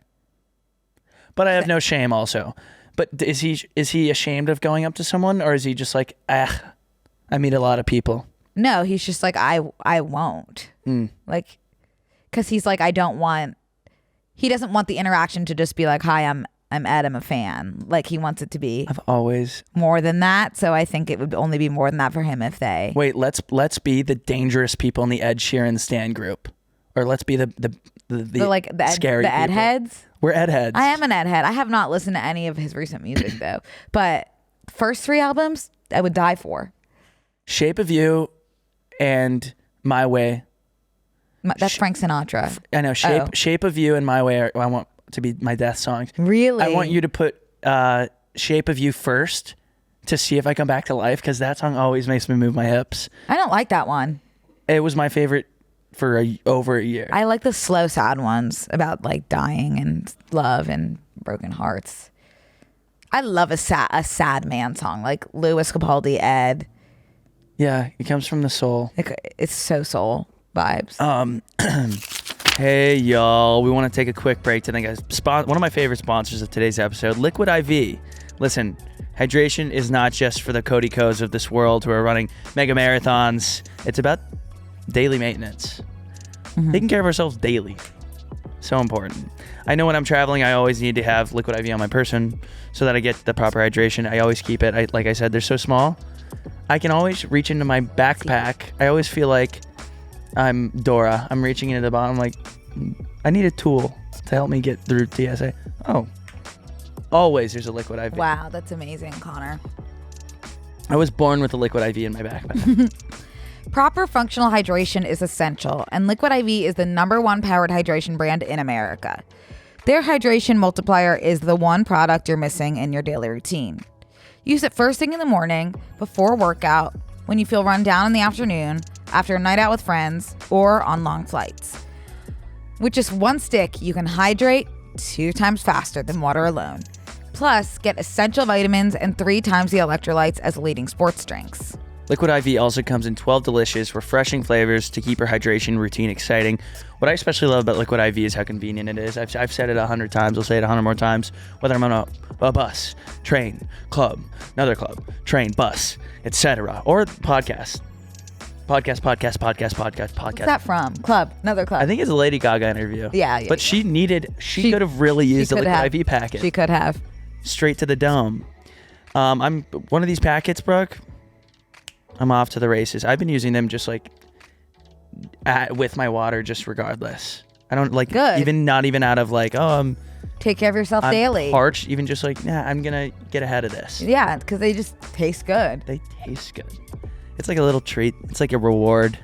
But I have no shame also. But is he ashamed of going up to someone, or is he just like, I meet a lot of people? No, he's just like I won't. Like, because he's like he doesn't want the interaction to just be like, hi, I'm Ed, I'm a fan. Like he wants it to be I've always more than that. So I think it would only be more than that for him if they. wait. Let's be the dangerous people in the Ed Sheeran stan group, or let's be the scary Ed people. heads. We're Ed heads. I am an Ed head. I have not listened to any of his recent music though. But first 3 albums, I would die for. Shape of You and My Way. That's Frank Sinatra. I know Shape of You and My Way I want to be my death songs. Really? I want you to put Shape of You first to see if I come back to life, because that song always makes me move my hips. I don't like that one. It was my favorite for over a year. I like the slow, sad ones about like dying and love and broken hearts. I love a sad man song like Louis Capaldi, Ed. Yeah, it comes from the soul. Like, it's so soul vibes. Hey y'all, we want to take a quick break today, guys. One of my favorite sponsors of today's episode, Liquid IV. Listen, hydration is not just for the Cody Coes of this world who are running mega marathons. It's about daily maintenance. Taking care of ourselves daily. So important. I know when I'm traveling, I always need to have Liquid IV on my person so that I get the proper hydration. I always keep it. Like I said, they're so small. I can always reach into my backpack. I always feel like I'm Dora. I'm reaching into the bottom like, I need a tool to help me get through TSA. Oh, always there's a Liquid IV. Wow, that's amazing, Connor. I was born with a Liquid IV in my backpack. Proper functional hydration is essential, and Liquid IV is the #1 powered hydration brand in America. Their hydration multiplier is the one product you're missing in your daily routine. Use it first thing in the morning, before workout, when you feel run down in the afternoon, after a night out with friends, or on long flights. With just one stick, you can hydrate 2 times faster than water alone. Plus, get essential vitamins and 3 times the electrolytes as leading sports drinks. Liquid IV also comes in 12 delicious, refreshing flavors to keep your hydration routine exciting. What I especially love about Liquid IV is how convenient it is. I've said it 100 times. I'll say it 100 more times. Whether I'm on a bus, train, club, another club, train, bus, etc., or podcast. Podcast. What's that from? Club, another club. I think it's a Lady Gaga interview. Yeah. But she could have really used a Liquid IV packet. She could have. Straight to the dome. I'm one of these packets, Brooke. I'm off to the races. I've been using them just like with my water, just regardless. I don't like not even out of like, take care of yourself I'm daily. Parched, even just like, I'm gonna get ahead of this. Yeah, because they just taste good. They taste good. It's like a little treat. It's like a reward.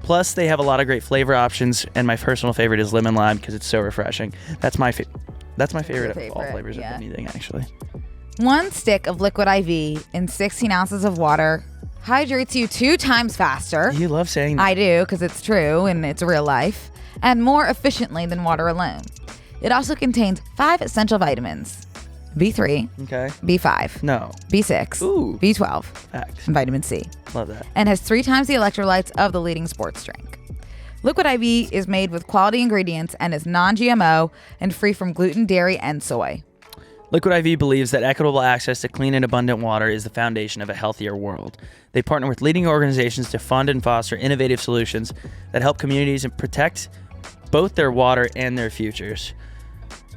Plus, they have a lot of great flavor options, and my personal favorite is lemon lime because it's so refreshing. That's my favorite of all flavors of anything, actually. 1 stick of Liquid IV in 16 ounces of water hydrates you 2 times faster. You love saying that. I do, because it's true and it's real life, and more efficiently than water alone. It also contains 5 essential vitamins: B3, okay, B5, no, B6, ooh, B12, facts, and vitamin C. Love that. And has 3 times the electrolytes of the leading sports drink. Liquid IV is made with quality ingredients and is non-GMO and free from gluten, dairy, and soy. Liquid IV believes that equitable access to clean and abundant water is the foundation of a healthier world. They partner with leading organizations to fund and foster innovative solutions that help communities and protect both their water and their futures.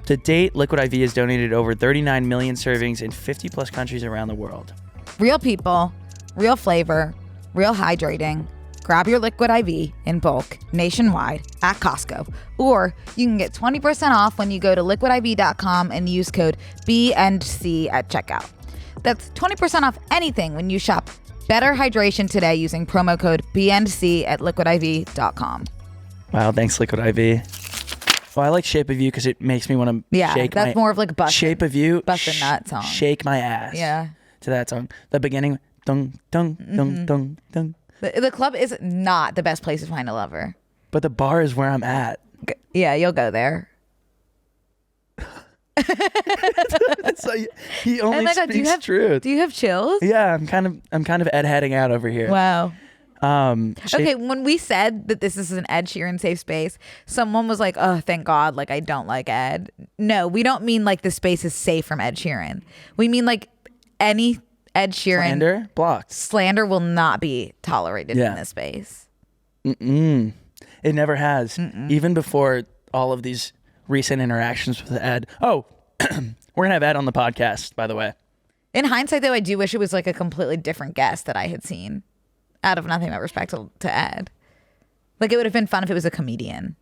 To date, Liquid IV has donated over 39 million servings in 50 plus countries around the world. Real people, real flavor, real hydrating. Grab your Liquid IV in bulk nationwide at Costco, or you can get 20% off when you go to liquidiv.com and use code B&C at checkout. That's 20% off anything when you shop Better Hydration today using promo code B&C at liquidiv.com. Wow, thanks Liquid IV. Well, I like Shape of You because it makes me want to shake that's more of like bustin', Shape of You, bustin' nut song. Shake my ass. Yeah. To that song. The beginning, dung, dung, dung, dung, dung. The club is not the best place to find a lover. But the bar is where I'm at. Yeah, you'll go there. So he only speaks truth. Do you have chills? Yeah, I'm kind of Ed heading out over here. Wow. Okay, when we said that this is an Ed Sheeran safe space, someone was like, "Oh, thank God! Like I don't like Ed." No, we don't mean like the space is safe from Ed Sheeran. We mean like any Ed Sheeran slander blocked. Slander will not be tolerated in this space. It never has. Even before all of these recent interactions with Ed. Oh, we're gonna have Ed on the podcast, by the way. In hindsight, though, I do wish it was like a completely different guest that I had seen. Out of nothing but respect to Ed. Like, it would have been fun if it was a comedian.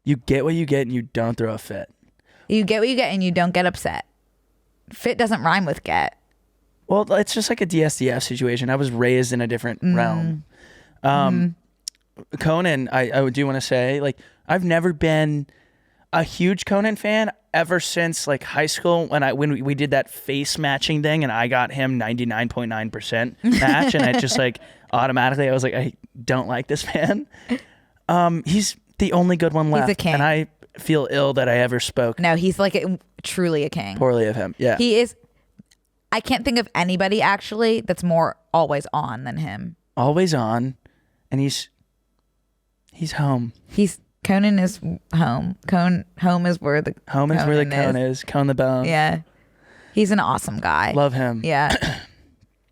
You get what you get and you don't throw a fit. You get what you get and you don't get upset. Fit doesn't rhyme with get. Well, it's just like a DSDF situation. I was raised in a different realm. Conan, I do want to say, like, I've never been a huge Conan fan ever since like high school when we did that face matching thing and I got him 99.9% match and I just like automatically I was like, I don't like this man. He's the only good one left. He's a king. And I feel ill that I ever spoke. No, he's like truly a king. Poorly of him. Yeah. He is. I can't think of anybody actually that's more always on than him. Always on. And he's home. Conan is home. Home is where the cone is. Cone the bone. Yeah. He's an awesome guy. Love him. Yeah.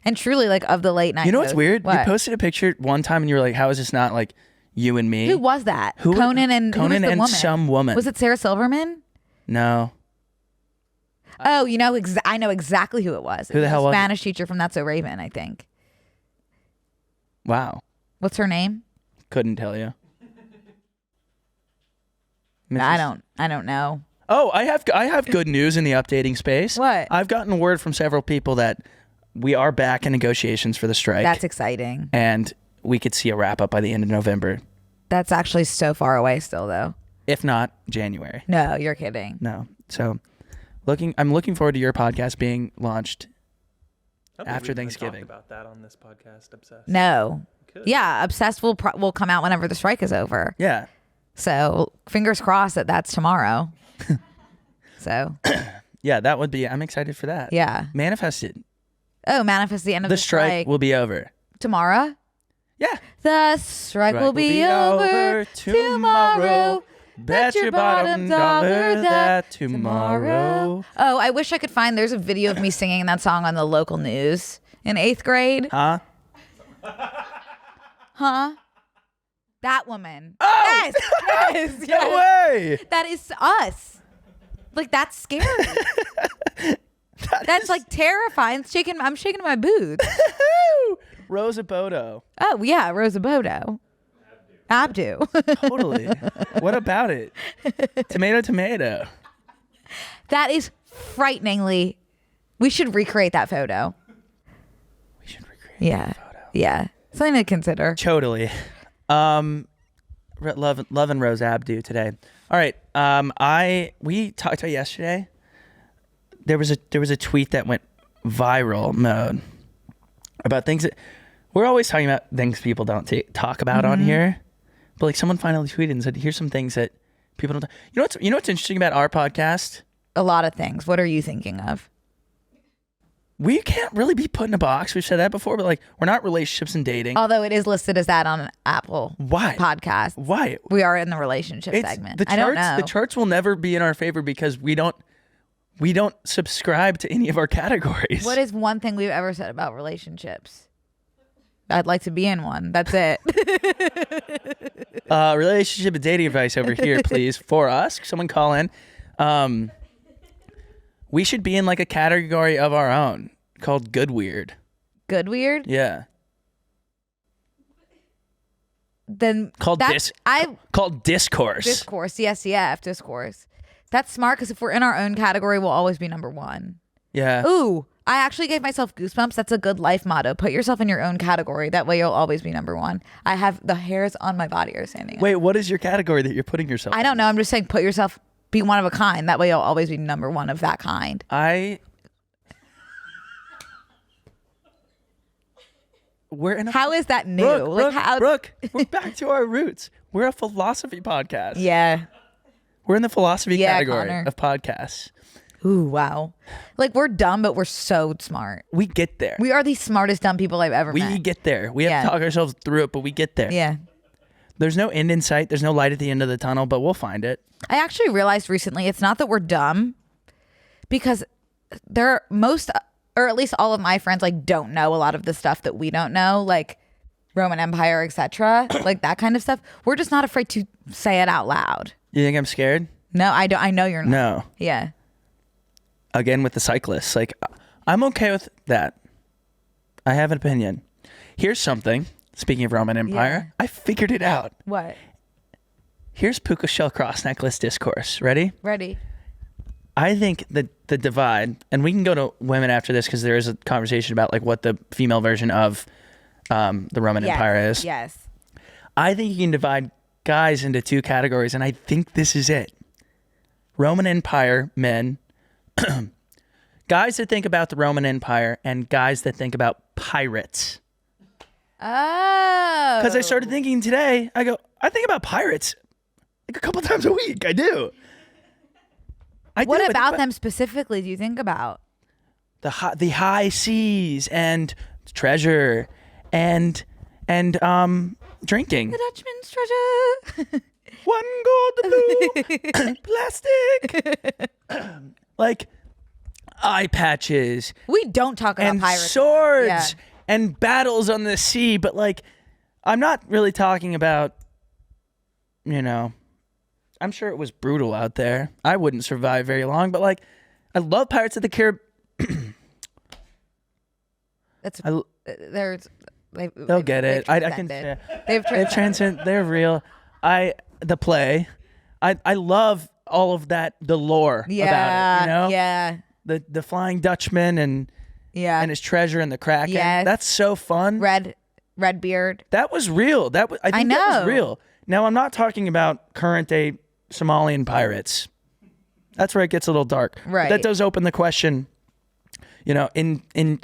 And truly, like, of the late night. You know what's weird? What? You posted a picture one time and you were like, how is this not like you and me. Who was that? Who- Conan and who was Conan the and woman? some woman. Was it Sarah Silverman? No. Oh, you know, I know exactly who it was. Who the hell was it? Spanish teacher from That's So Raven, I think. Wow. What's her name? Couldn't tell you. I don't know. Oh, I have good news in the updating space. What? I've gotten word from several people that we are back in negotiations for the strike. That's exciting. And we could see a wrap up by the end of November. That's actually so far away still, though. If not January. No, you're kidding. No. So I'm looking forward to your podcast being launched after Thanksgiving. Talk about that on this podcast, Obsessed. No. Yeah, Obsessed will come out whenever the strike is over. Yeah. So fingers crossed that that's tomorrow. So. Yeah, that would be. I'm excited for that. Yeah. Manifest it. Oh, manifest the end of the strike will be over tomorrow. Yeah. The strike will be over tomorrow. Bet your bottom dollar that tomorrow. Oh, I wish I could find. There's a video of me singing that song on the local news in 8th grade. Huh? Huh? That woman. Oh! Yes. No way. That is us. Like, that's scary. That's like terrifying. I'm shaking my boots. Rosa Bodo. Oh, yeah, Rosa Bodo. Abdu. Totally. What about it? Tomato. That is frighteningly. We should recreate that photo. That photo. Yeah. Something to consider. Totally. Love and Rose Abdu today. All right. We talked about yesterday. There was a tweet that went viral mode about things that we're always talking about, things people don't talk about on here. But like someone finally tweeted and said, here's some things that people don't. You know what's interesting about our podcast? A lot of things. What are you thinking of? We can't really be put in a box. We've said that before, but like we're not relationships and dating. Although it is listed as that on an Apple podcast. Why? We are in the relationship segment. I don't know. The charts will never be in our favor because we don't subscribe to any of our categories. What is one thing we've ever said about relationships? I'd like to be in one. That's it. Relationship and dating advice over here, please. For us, someone call in. We should be in like a category of our own called Good Weird. Good Weird? Yeah. Then called Discourse. Discourse. Yes, Discourse. That's smart because if we're in our own category, we'll always be number one. Yeah. Ooh, I actually gave myself goosebumps. That's a good life motto. Put yourself in your own category. That way you'll always be number one. I have the hairs on my body are standing up. Wait, what is your category that you're putting yourself in? I don't know. I'm just saying be one of a kind. That way you'll always be number one of that kind. How is that new? Brooke, we're back to our roots. We're a philosophy podcast. Yeah. We're in the philosophy category Connor. of podcasts. Ooh, wow. Like we're dumb, but we're so smart. We get there. We are the smartest dumb people I've ever met. We get there. We have to talk ourselves through it, but we get there. Yeah. There's no end in sight. There's no light at the end of the tunnel, but we'll find it. I actually realized recently it's not that we're dumb, because or at least all of my friends like don't know a lot of the stuff that we don't know, like Roman Empire, etc. Like that kind of stuff. We're just not afraid to say it out loud. You think I'm scared? No, I don't. I know you're not. No. Yeah. Again with the cyclists, like I'm okay with that. I have an opinion. Here's something. Speaking of Roman Empire, I figured it out. What? Here's puka shell cross necklace discourse. Ready? Ready. I think the divide, and we can go to women after this because there is a conversation about like what the female version of the Roman Empire is. Yes. I think you can divide guys into two categories, and I think this is it. Roman Empire men, guys that think about the Roman Empire, and guys that think about pirates. Oh. Because I started thinking today, I think about pirates like a couple times a week. I do. What about them specifically do you think about? The high seas and treasure and drinking. The Dutchman's treasure. One gold blue plastic. Like eye patches. We don't talk about and pirates. Swords and battles on the sea, but like I'm not really talking about I'm sure it was brutal out there. I wouldn't survive very long, but like, I love Pirates of the Caribbean. They'll get it. I can. Yeah. They've transcended. They're real. The play. I love all of that. The lore about it. Yeah. The Flying Dutchman and his treasure and the Kraken. Yes. That's so fun. Red beard. That was real. I think that was real. Now I'm not talking about current day Somalian pirates. That's where it gets a little dark. Right. But that does open the question. In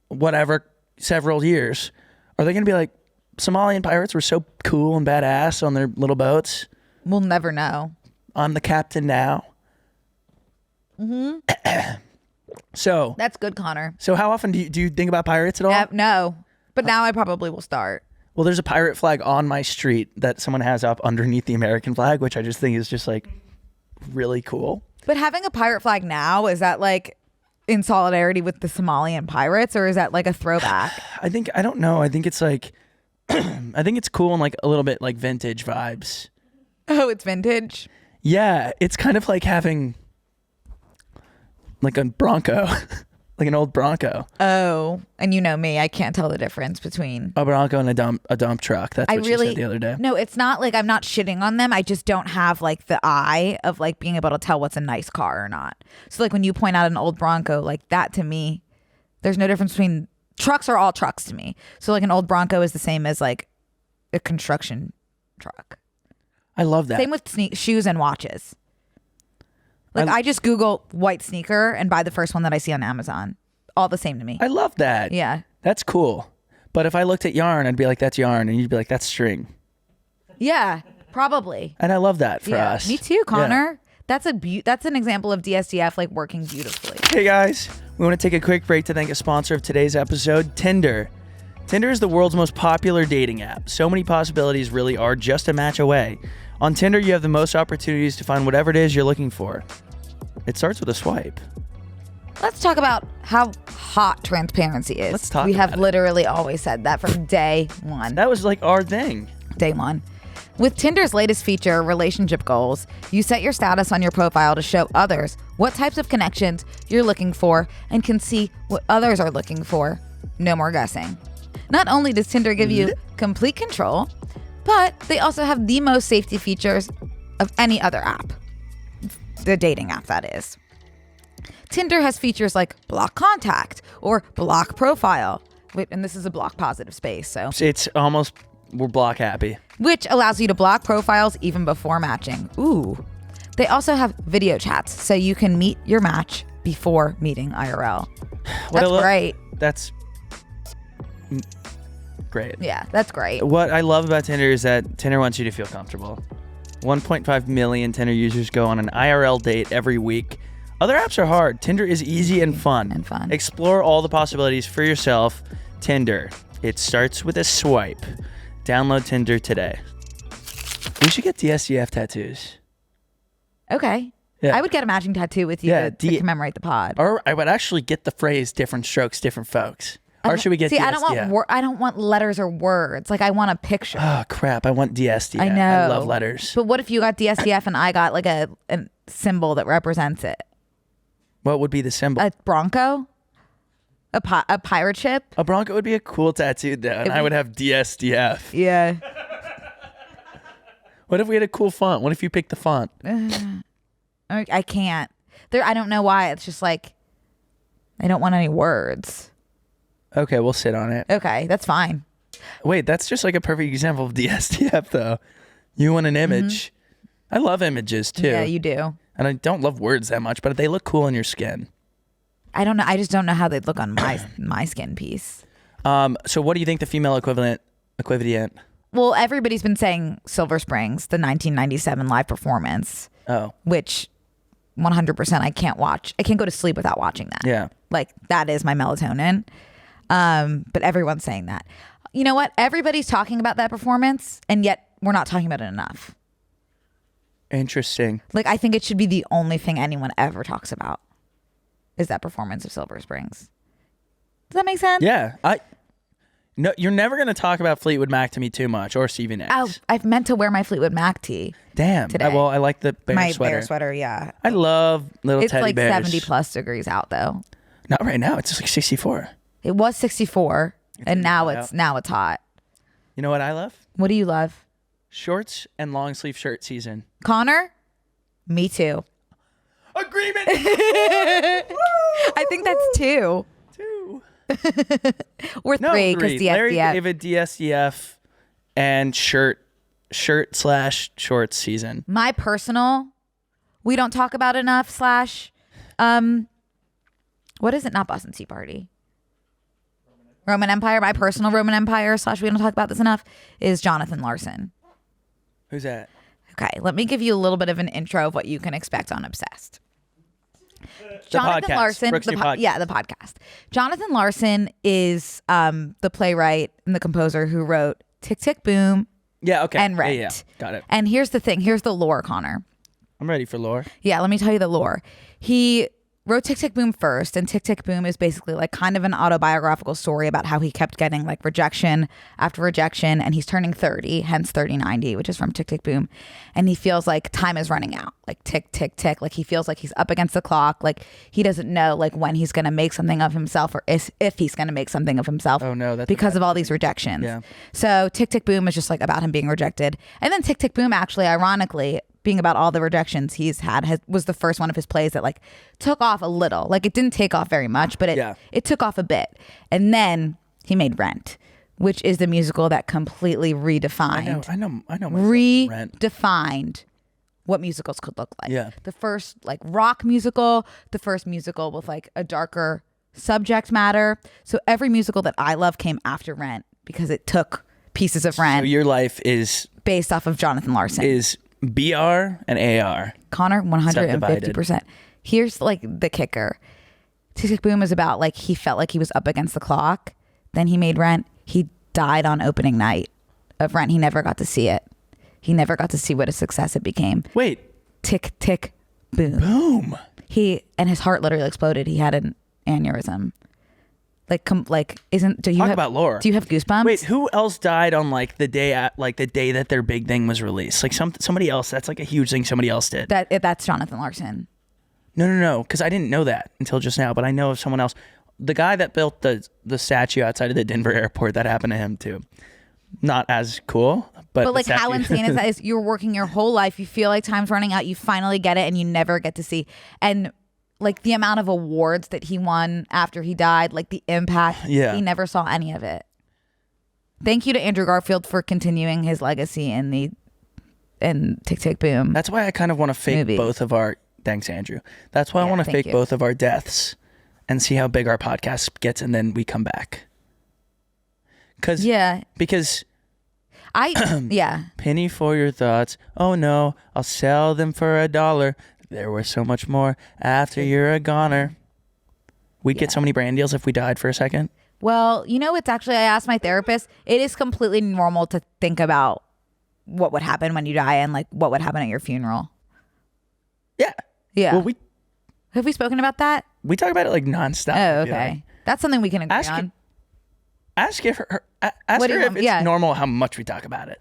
whatever several years, are they going to be like Somalian pirates were so cool and badass on their little boats? We'll never know. I'm the captain now. Mm-hmm. So that's good, Connor. So how often do you think about pirates at all? No, but now I probably will start. Well, there's a pirate flag on my street that someone has up underneath the American flag, which I just think is just like really cool. But having a pirate flag now, is that like in solidarity with the Somalian pirates, or is that like a throwback? I don't know. I think it's like, I think it's cool and like a little bit like vintage vibes. Oh, it's vintage? Yeah. It's kind of like having like a Bronco, like an old Bronco. Oh, and you know me, I can't tell the difference between a Bronco and a dump truck. That's what she said the other day. No, it's not like I'm not shitting on them. I just don't have like the eye of like being able to tell what's a nice car or not. So like when you point out an old Bronco, like that to me, there's no difference between trucks are all trucks to me. So like an old Bronco is the same as like a construction truck. I love that. Same with shoes and watches. Like I just Google white sneaker and buy the first one that I see on Amazon. All the same to me. I love that. Yeah. That's cool. But if I looked at yarn, I'd be like, that's yarn. And you'd be like, that's string. Yeah, probably. And I love that for us. Me too, Connor. Yeah. That's an example of DSDF like working beautifully. Hey guys, we want to take a quick break to thank a sponsor of today's episode, Tinder. Tinder is the world's most popular dating app. So many possibilities really are just a match away. On Tinder, you have the most opportunities to find whatever it is you're looking for. It starts with a swipe. Let's talk about how hot transparency is. Let's talk We about have it. literally always said that from day one. That was like our thing. Day one. With Tinder's latest feature, Relationship Goals, you set your status on your profile to show others what types of connections you're looking for and can see what others are looking for. No more guessing. Not only does Tinder give you complete control, but they also have the most safety features of any other app. The dating app, that is. Tinder has features like block contact or block profile. And this is a block positive space, so. It's almost, we're block happy. Which allows you to block profiles even before matching. Ooh. They also have video chats, so you can meet your match before meeting IRL. That's great. That's great. Yeah, that's great. What I love about Tinder is that Tinder wants you to feel comfortable. 1.5 million Tinder users go on an IRL date every week. Other apps are hard. Tinder is easy and fun. Explore all the possibilities for yourself. Tinder. It starts with a swipe. Download Tinder today. We should get DSDF tattoos. Okay. Yeah. I would get a matching tattoo with you to commemorate the pod. Or I would actually get the phrase different strokes, different folks. Or should we get DSDF? I don't want letters or words. Like I want a picture. Oh crap, I want DSDF. I know. I love letters. But what if you got DSDF and I got like a symbol that represents it? What would be the symbol? A Bronco? A pirate ship? A Bronco would be a cool tattoo though, and I would have DSDF. Yeah. What if we had a cool font? What if you picked the font? I can't. I don't know why. It's just like I don't want any words. Okay, we'll sit on it. Okay, that's fine. Wait, that's just like a perfect example of DSDF though. You want an image. I love images too. Yeah, you do. And I don't love words that much, but they look cool on your skin. I don't know. I just don't know how they'd look on my skin piece. So what do you think the female equivalent? Well, everybody's been saying Silver Springs, the 1997 live performance. Oh. Which 100% I can't watch. I can't go to sleep without watching that. Yeah. Like that is my melatonin. But everyone's saying that. You know what? Everybody's talking about that performance, and yet we're not talking about it enough. Interesting. Like I think it should be the only thing anyone ever talks about is that performance of Silver Springs. Does that make sense? Yeah. No, you're never gonna talk about Fleetwood Mac to me too much, or Stevie Nicks. Oh, I've meant to wear my Fleetwood Mac tee. Damn. Today. Well, I like the bear My sweater. bear sweater, yeah. I love little It's teddy like bears. 70 plus degrees out though. Not right now. It's just like 64. It was 64, and now it's hot. You know what I love? What do you love? Shorts and long sleeve shirt season. Connor? Me too. Agreement. I think that's 2. 2. Or 3 because 3. Larry, DSDF. David, DSDF, and shirt/shorts season. My personal, we don't talk about enough / what is it? Not Boston Tea Party. Roman Empire. My personal Roman Empire / we don't talk about this enough is Jonathan Larson. Who's that? Okay, let me give you a little bit of an intro of what you can expect on Obsessed. Jonathan podcast. Larson, Brooke's new podcast. the podcast. Jonathan Larson is the playwright and the composer who wrote Tick Tick Boom Yeah, okay. and Rent. Yeah, got it. And here's the thing. Here's the lore, Connor. I'm ready for lore. Yeah, let me tell you the lore. He wrote Tick Tick Boom first, and Tick Tick Boom is basically like kind of an autobiographical story about how he kept getting like rejection after rejection, and he's turning 30, hence 3090, which is from Tick Tick Boom, and he feels like time is running out, like tick tick tick, like he feels like he's up against the clock, like he doesn't know like when he's gonna make something of himself or if he's gonna make something of himself. Oh no, that's because of all these rejections. Yeah. So Tick Tick Boom is just like about him being rejected, and then Tick Tick Boom actually, ironically, being about all the rejections he's had, was the first one of his plays that like took off a little. Like it didn't take off very much, but it took off a bit. And then he made Rent, which is the musical that completely redefined. I know. Rent. Redefined what musicals could look like. Yeah. The first like rock musical, the first musical with like a darker subject matter. So every musical that I love came after Rent because it took pieces of Rent. So your life is based off of Jonathan Larson. Is BR and AR. Connor, 150%. Here's like the kicker. Tick Tick Boom is about like he felt like he was up against the clock. Then he made Rent. He died on opening night of Rent. He never got to see it. He never got to see what a success it became. Wait. Tick Tick Boom. Boom. And his heart literally exploded. He had an aneurysm. Do you Talk about lore. Do you have goosebumps? Wait, who else died on like the day that their big thing was released? Like somebody else. That's like a huge thing somebody else did. That's Jonathan Larson. No, because I didn't know that until just now. But I know of someone else. The guy that built the statue outside of the Denver airport, that happened to him too. Not as cool, but like how insane is that? Is you're working your whole life, you feel like time's running out, you finally get it, and you never get to see. And like the amount of awards that he won after he died, like the impact, he never saw any of it. Thank you to Andrew Garfield for continuing his legacy in Tick Tick Boom. That's why I kind of want to fake both of our. Thanks, Andrew. That's why I want to fake both of our deaths and see how big our podcast gets, and then we come back. Because penny for your thoughts. Oh no, I'll sell them for $1. There was so much more after you're a goner. We'd get so many brand deals if we died for a second. Well, it's actually, I asked my therapist, it is completely normal to think about what would happen when you die and like what would happen at your funeral. Yeah. Yeah. Well, have we spoken about that? We talk about it like nonstop. Oh, okay. That's something we can agree on. Ask her if it's normal how much we talk about it.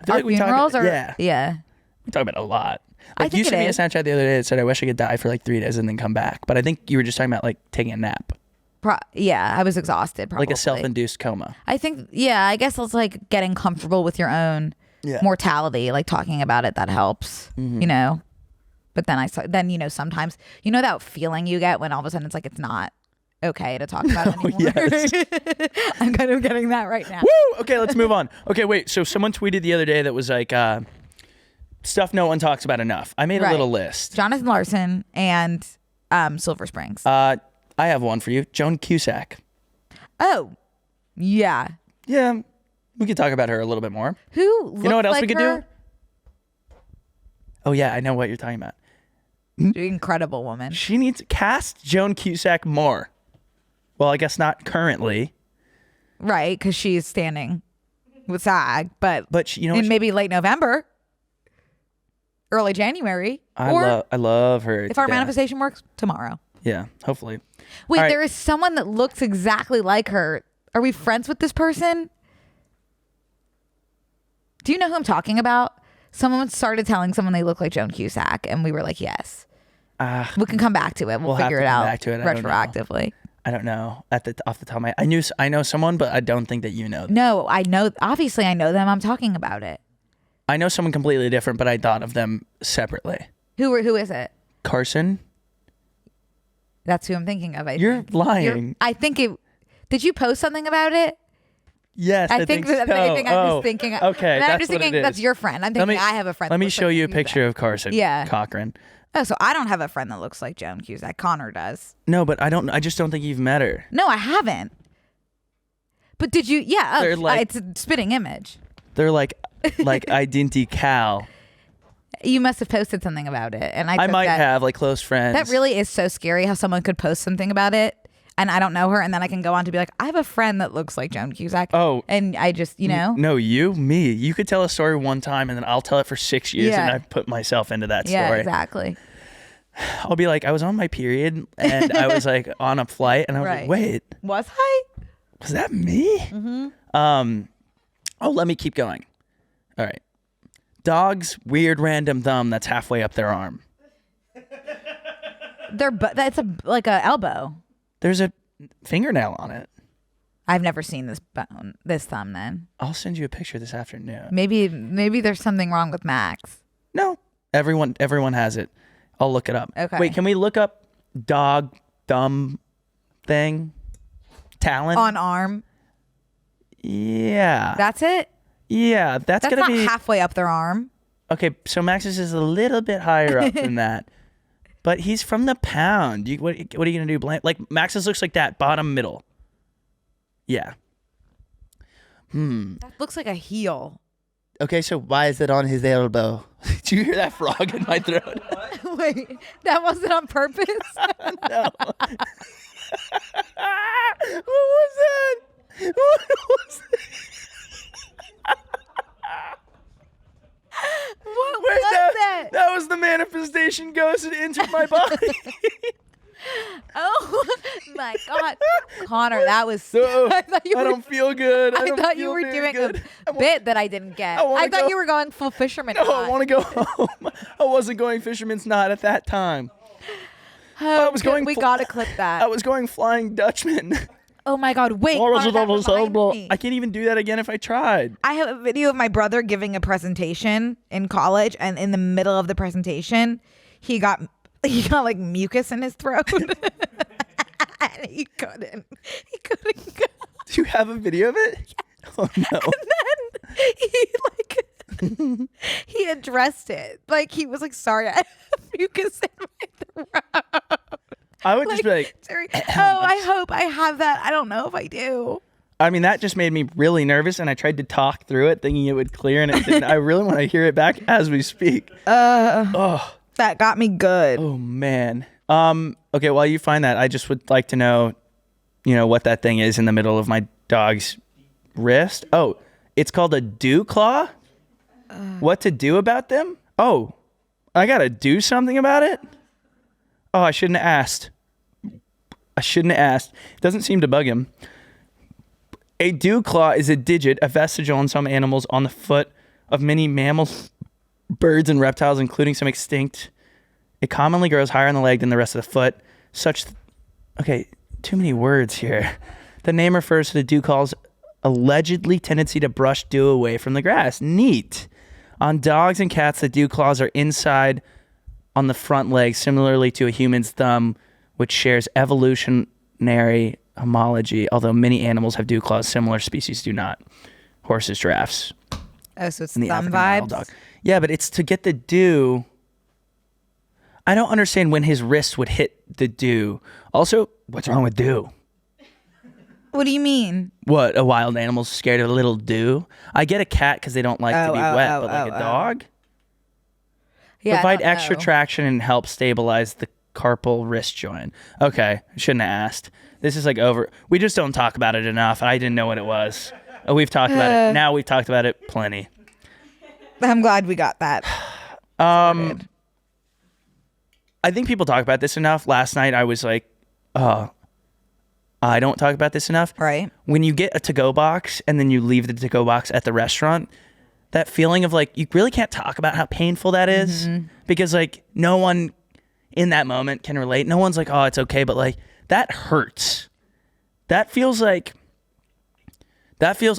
I feel Our like funerals yeah. We talk about it a lot. I Like think you sent me a Snapchat the other day that said I wish I could die for like 3 days and then come back. But I think you were just talking about like taking a nap. I was exhausted probably. Like a self-induced coma. I think, I guess it's like getting comfortable with your own mortality, like talking about it, that helps, But then sometimes, that feeling you get when all of a sudden it's like it's not okay to talk about it anymore. Yes. I'm kind of getting that right now. Woo! Okay, let's move on. Okay, wait. So someone tweeted the other day that was like, stuff no one talks about enough. I made a little list. Jonathan Larson and Silver Springs. I have one for you. Joan Cusack. Oh, yeah. Yeah, we could talk about her a little bit more. Who? You know what else like we could her? do? Oh yeah, I know what you're talking about. Incredible woman. She needs to cast Joan Cusack more. Well, I guess not currently. Right, because she's standing with SAG, but in maybe late November, early January. I love her. If our manifestation works, tomorrow. Yeah, hopefully. Wait, there is someone that looks exactly like her Are we friends with this person? Do you know who I'm talking about? Someone started telling someone they look like Joan Cusack, and we were like, yes. We can come back to it. We'll figure it out back to it. retroactively. I don't know off the top of my head. I know someone, but I don't think that you know them. No, I know. Obviously, I know them. I'm talking about it. I know someone completely different, but I thought of them separately. Who is it? Carson? That's who I'm thinking of. You're lying. I think it. Did you post something about it? Yes, I think so. I'm just thinking. Okay, I'm that's just what thinking it is. that's your friend. I'm thinking I have a friend. Let that me looks show like you a Joan picture of Carson. Yeah. Cochran. Oh, so I don't have a friend that looks like Joan Cusack. Connor does. No, but I just don't think you've met her. No, I haven't. But did you? Yeah. They're like, it's a spitting image. They're like identical. You must have posted something about it, and I might have like close friends. That really is so scary how someone could post something about it, and I don't know her, and then I can go on to be like, I have a friend that looks like Joan Cusack. Oh, and I just No, me. You could tell a story one time, and then I'll tell it for 6 years, and I put myself into that story. Yeah, exactly. I'll be like, I was on my period, and I was like on a flight, and I was like, wait, was I? Was that me? Mm-hmm. Oh, let me keep going. All right. Dog's weird random thumb that's halfway up their arm. That's like a elbow. There's a fingernail on it. I've never seen this thumb. Then I'll send you a picture this afternoon. Maybe there's something wrong with Max. No, everyone has it. I'll look it up. Okay. Wait, can we look up dog thumb thing? Talon on arm. Yeah. That's it. Yeah, that's gonna be not halfway up their arm. Okay, so Max's is a little bit higher up than that, but he's from the pound. What are you gonna do? Like Max's looks like that bottom middle. Yeah. That looks like a heel. Okay, so why is it on his elbow? Did you hear that frog in my throat? Wait, that wasn't on purpose? No. What was that? What was that? What was that? That was the manifestation ghost that entered my body. Oh my God, Connor, that was. No, I don't feel good. I thought you were doing a bit that I didn't get. I thought you were going full fisherman. No, I want to go home. I wasn't going fisherman's knot at that time. I was going. We gotta clip that. I was going Flying Dutchman. Oh my God! Wait, I can't even do that again if I tried. I have a video of my brother giving a presentation in college, and in the middle of the presentation, he got like mucus in his throat. And he couldn't go. Do you have a video of it? Yes. Oh no! And then he addressed it. Like he was like, "Sorry, I have mucus in my throat." I would just be like, I hope I have that. I don't know if I do. I mean, that just made me really nervous, and I tried to talk through it, thinking it would clear, and it didn't. I really want to hear it back as we speak. That got me good. Oh man. Okay, while you find that, I just would like to know, what that thing is in the middle of my dog's wrist. Oh, it's called a dew claw. What to do about them? Oh, I gotta do something about it. Oh, I shouldn't have asked. It doesn't seem to bug him. A dew claw is a digit, a vestigial in some animals on the foot of many mammals, birds, and reptiles, including some extinct. It commonly grows higher on the leg than the rest of the foot. Okay, too many words here. The name refers to the dew claw's allegedly tendency to brush dew away from the grass. Neat. On dogs and cats, the dew claws are inside on the front leg, similarly to a human's thumb, which shares evolutionary homology, although many animals have dew claws, similar species do not. Horses, giraffes. Oh, so it's and the thumb African wild vibes? dog. Yeah, but it's to get the dew. I don't understand when his wrist would hit the dew. Also, what's wrong with dew? What do you mean? What, a wild animal's scared of a little dew? I get a cat because they don't like to be wet, but like a dog? Yeah, Provide extra traction and help stabilize the carpal wrist joint. Okay, I shouldn't have asked. This is like over. We just don't talk about it enough. I didn't know what it was. We've talked about it. Now we've talked about it plenty. I'm glad we got that. I think people talk about this enough. Last night I was like, I don't talk about this enough. Right. When you get a to-go box and then you leave the to-go box at the restaurant, that feeling of like, you really can't talk about how painful that is because like no one in that moment can relate. No one's like, oh, it's okay. But like that hurts. That feels, I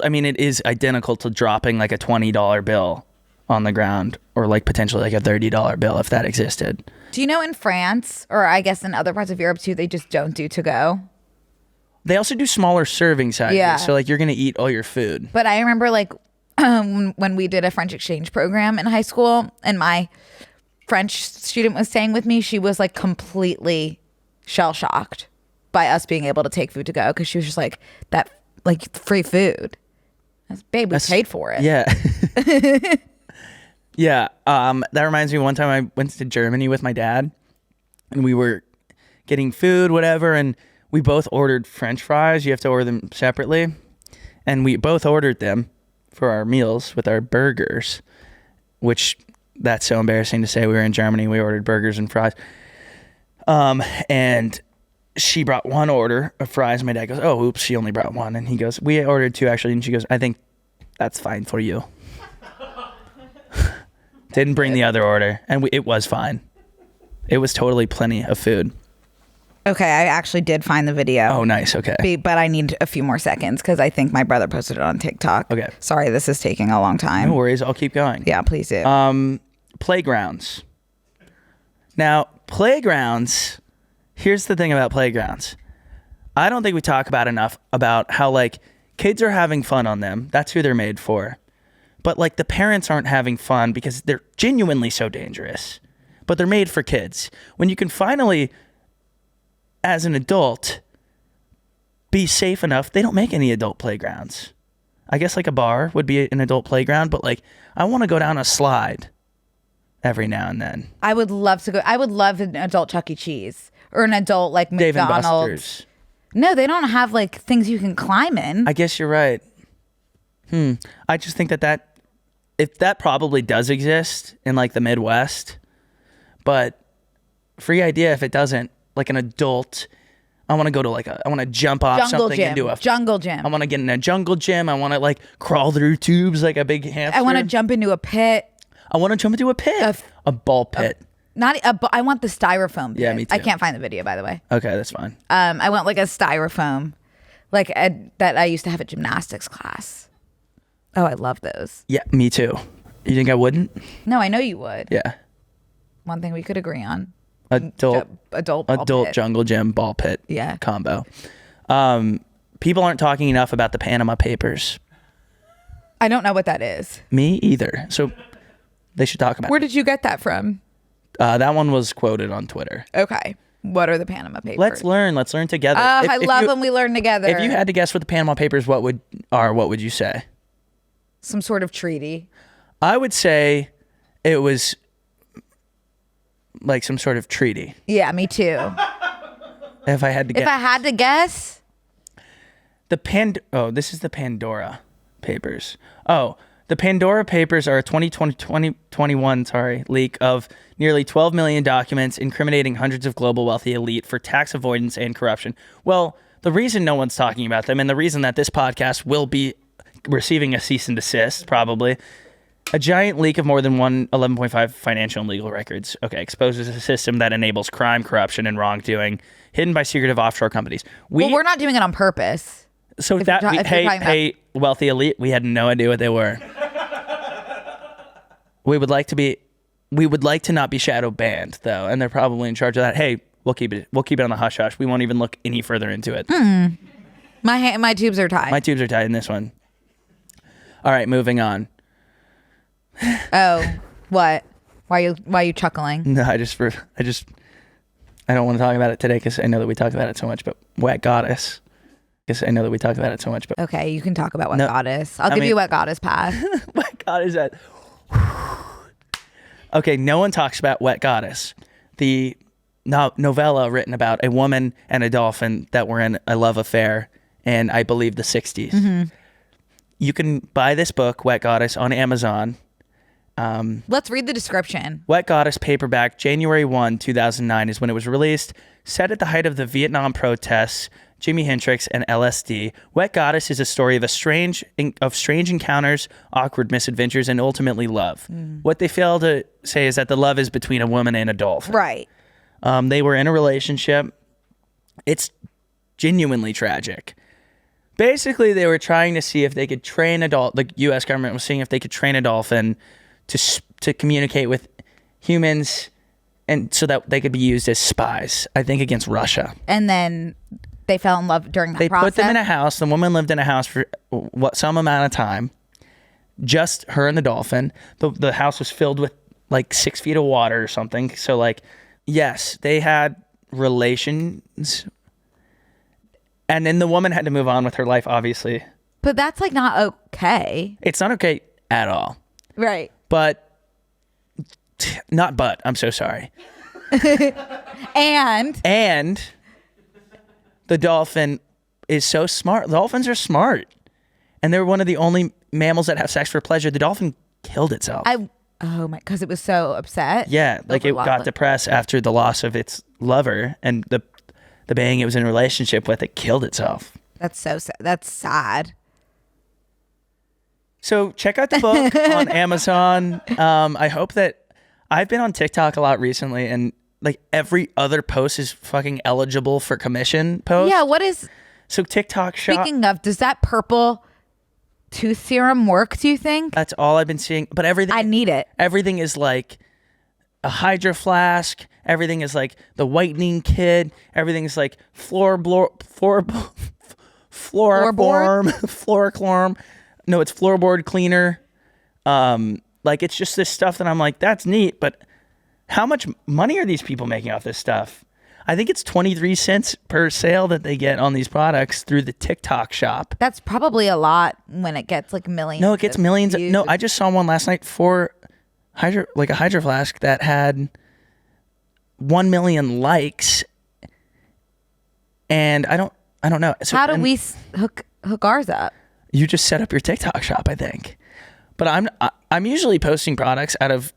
mean, it is identical to dropping like a $20 bill on the ground or like potentially like a $30 bill if that existed. Do you know in France, or I guess in other parts of Europe too, they just don't do to go? They also do smaller serving sizes. Yeah. So like you're going to eat all your food. But I remember like when we did a French exchange program in high school and my French student was staying with me, she was like completely shell shocked by us being able to take food to go because she was just like, that like free food. Babe, we paid for it. Yeah. Yeah. That reminds me, one time I went to Germany with my dad and we were getting food, whatever, and we both ordered French fries. You have to order them separately. And we both ordered them for our meals with our burgers, which that's so embarrassing to say. We were in Germany. We ordered burgers and fries. And she brought one order of fries. My dad goes, oh, oops, she only brought one. And he goes, we ordered two actually. And she goes, I think that's fine for you. Didn't bring the other order. And it was fine. It was totally plenty of food. Okay, I actually did find the video. Oh, nice. Okay. But I need a few more seconds because I think my brother posted it on TikTok. Okay. Sorry, this is taking a long time. No worries. I'll keep going. Yeah, please do. Playgrounds. Now, playgrounds, here's the thing about playgrounds. I don't think we talk about enough about how like kids are having fun on them. That's who they're made for. But like the parents aren't having fun because they're genuinely so dangerous. But they're made for kids. When you can finally, as an adult, be safe enough, they don't make any adult playgrounds. I guess like a bar would be an adult playground, but like I want to go down a slide every now and then. I would love to go. I would love an adult Chuck E. Cheese or an adult like Dave and McDonald's. Buster's. No, they don't have like things you can climb in. I guess you're right. I just think that if that probably does exist in like the Midwest, but free idea if it doesn't. Like an adult, I want to go to I want to jump off jungle something gym. and do a jungle gym. I want to get in a jungle gym. I want to like crawl through tubes like a big hamster. I want to jump into a pit. I want to jump into a pit. A ball pit. I want the styrofoam pit. Yeah, me too. I can't find the video, by the way. Okay, that's fine. I want like a styrofoam, that I used to have at gymnastics class. Oh, I love those. Yeah, me too. You think I wouldn't? No, I know you would. Yeah. One thing we could agree on. Adult ball pit. jungle gym ball pit combo. People aren't talking enough about the Panama Papers. I don't know what that is. Me either. So they should talk about Where did you get that from? That one was quoted on Twitter. Okay. What are the Panama Papers? Let's learn together. I love when we learn together. If you had to guess what the Panama Papers what would you say? Some sort of treaty. I would say it was like some sort of treaty. Yeah, me too. If I had to guess. If I had to guess? This is the Pandora Papers. Oh, the Pandora Papers are a 2021 leak of nearly 12 million documents incriminating hundreds of global wealthy elite for tax avoidance and corruption. Well, the reason no one's talking about them and the reason that this podcast will be receiving a cease and desist, probably, a giant leak of more than 11.5 financial and legal records, exposes a system that enables crime, corruption, and wrongdoing hidden by secretive offshore companies. We're not doing it on purpose. So hey, wealthy elite, we had no idea what they were. We would like to not be shadow banned though, and they're probably in charge of that. Hey, we'll keep it on the hush hush. We won't even look any further into it. My tubes are tied. My tubes are tied in this one. All right, moving on. Oh, what? Why are you chuckling? No, I don't want to talk about it today because I know that we talk about it so much. But Wet Goddess. Because I know that we talk about it so much. But okay, you can talk about Wet Goddess. I'll give you Wet Goddess pass. Wet Goddess. Okay, no one talks about Wet Goddess. The novella written about a woman and a dolphin that were in a love affair in, I believe, the 60s. Mm-hmm. You can buy this book, Wet Goddess, on Amazon. Let's read the description. Wet Goddess paperback, January 1, 2009 is when it was released. Set at the height of the Vietnam protests, Jimi Hendrix, and LSD, Wet Goddess is a story of strange encounters, awkward misadventures, and ultimately love. What they fail to say is that the love is between a woman and a dolphin. Right. They were in a relationship. It's genuinely tragic. Basically, they were trying to see if they could train a dolphin. The U.S. government was seeing if they could train a dolphin to communicate with humans, and so that they could be used as spies, I think, against Russia. And then they fell in love during that process. They put them in a house. The woman lived in a house for some amount of time. Just her and the dolphin. The house was filled with like 6 feet of water or something. So like, yes, they had relations. And then the woman had to move on with her life, obviously. But that's like not okay. It's not okay at all. Right. I'm so sorry. And the dolphin is so smart. Dolphins are smart. And they're one of the only mammals that have sex for pleasure. The dolphin killed itself. Because it was so upset. Yeah, like it got depressed after the loss of its lover, and the being it was in a relationship with, it killed itself. That's so sad. That's sad. So check out the book on Amazon. I hope that I've been on TikTok a lot recently, and like every other post is fucking eligible for commission post. Yeah, what is... So TikTok shop. Speaking of, does that purple tooth serum work, do you think? That's all I've been seeing. But everything... I need it. Everything is like a Hydro Flask. Everything is like the whitening kit. Everything is like fluorochlorm. No, it's floorboard cleaner. Like it's just this stuff that I'm like, that's neat, but how much money are these people making off this stuff? I think it's 23 cents per sale that they get on these products through the TikTok shop. That's probably a lot when it gets like millions. No, it gets millions. Views. No, I just saw one last night for a Hydro Flask that had 1 million likes, and I don't know. So, how do we hook ours up? You just set up your TikTok shop, I think. But I'm usually posting products out of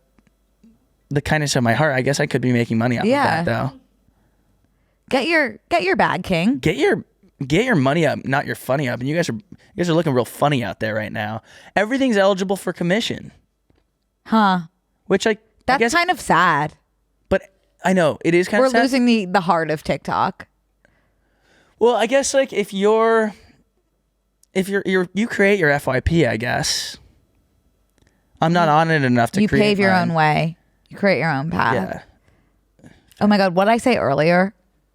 the kindness of my heart. I guess I could be making money off of that though. Get your bag, King. Get your money up, not your funny up. And you guys are looking real funny out there right now. Everything's eligible for commission. Huh. Which that's I guess, kind of sad. But I know it is kind of sad. We're losing the heart of TikTok. Well, I guess like if you create your FYP, I guess. I'm not on it enough to create pave your mine. own way. You create your own path. Yeah. Oh my God, what did I say earlier?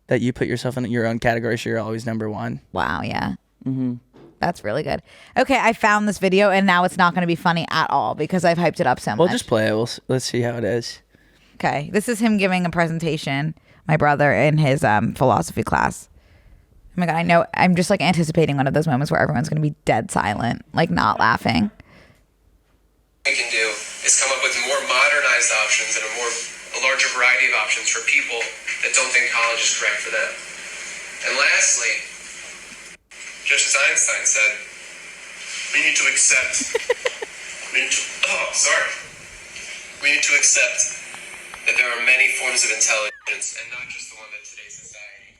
That you put yourself in your own category, so you're always number one. Wow, yeah. Mm-hmm. That's really good. Okay, I found this video, and now it's not going to be funny at all because I've hyped it up so much. We'll just play it. Let's see how it is. Okay, this is him giving a presentation, my brother, in his philosophy class. Oh my God, I know. I'm just like anticipating one of those moments where everyone's going to be dead silent, like not laughing. We can do is come up with more modernized options and a larger variety of options for people that don't think college is correct for them. And lastly, just as Einstein said, we need to accept we need to accept that there are many forms of intelligence and not just the one that today's society.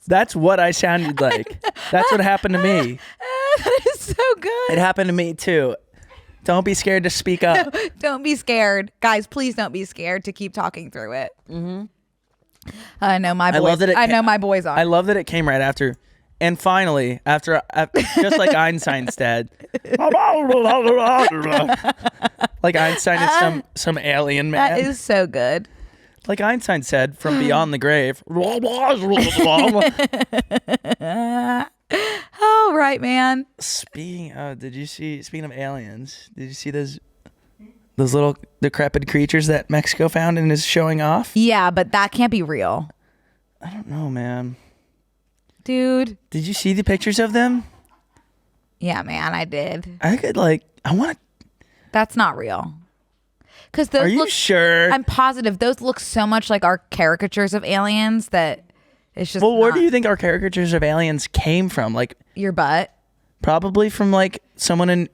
That's what I sounded like. That's what happened to me. That is so good. It happened to me too. Don't be scared to speak up. Don't be scared. Guys, please don't be scared to keep talking through it. Mm-hmm. I know my boys. I know my boys are. I love that it came right after. And finally, after just like Einstein said, like Einstein is some alien man. That is so good. Like Einstein said, from beyond the grave. All right, man. Speaking of aliens, did you see those little decrepit creatures that Mexico found and is showing off? Yeah, but that can't be real. I don't know, man. Dude. Did you see the pictures of them? Yeah, man, I did. I want to. That's not real. Because those Are you sure? I'm positive those look so much like our caricatures of aliens that it's just. Well, where do you think our caricatures of aliens came from? Like your butt? Probably from like someone in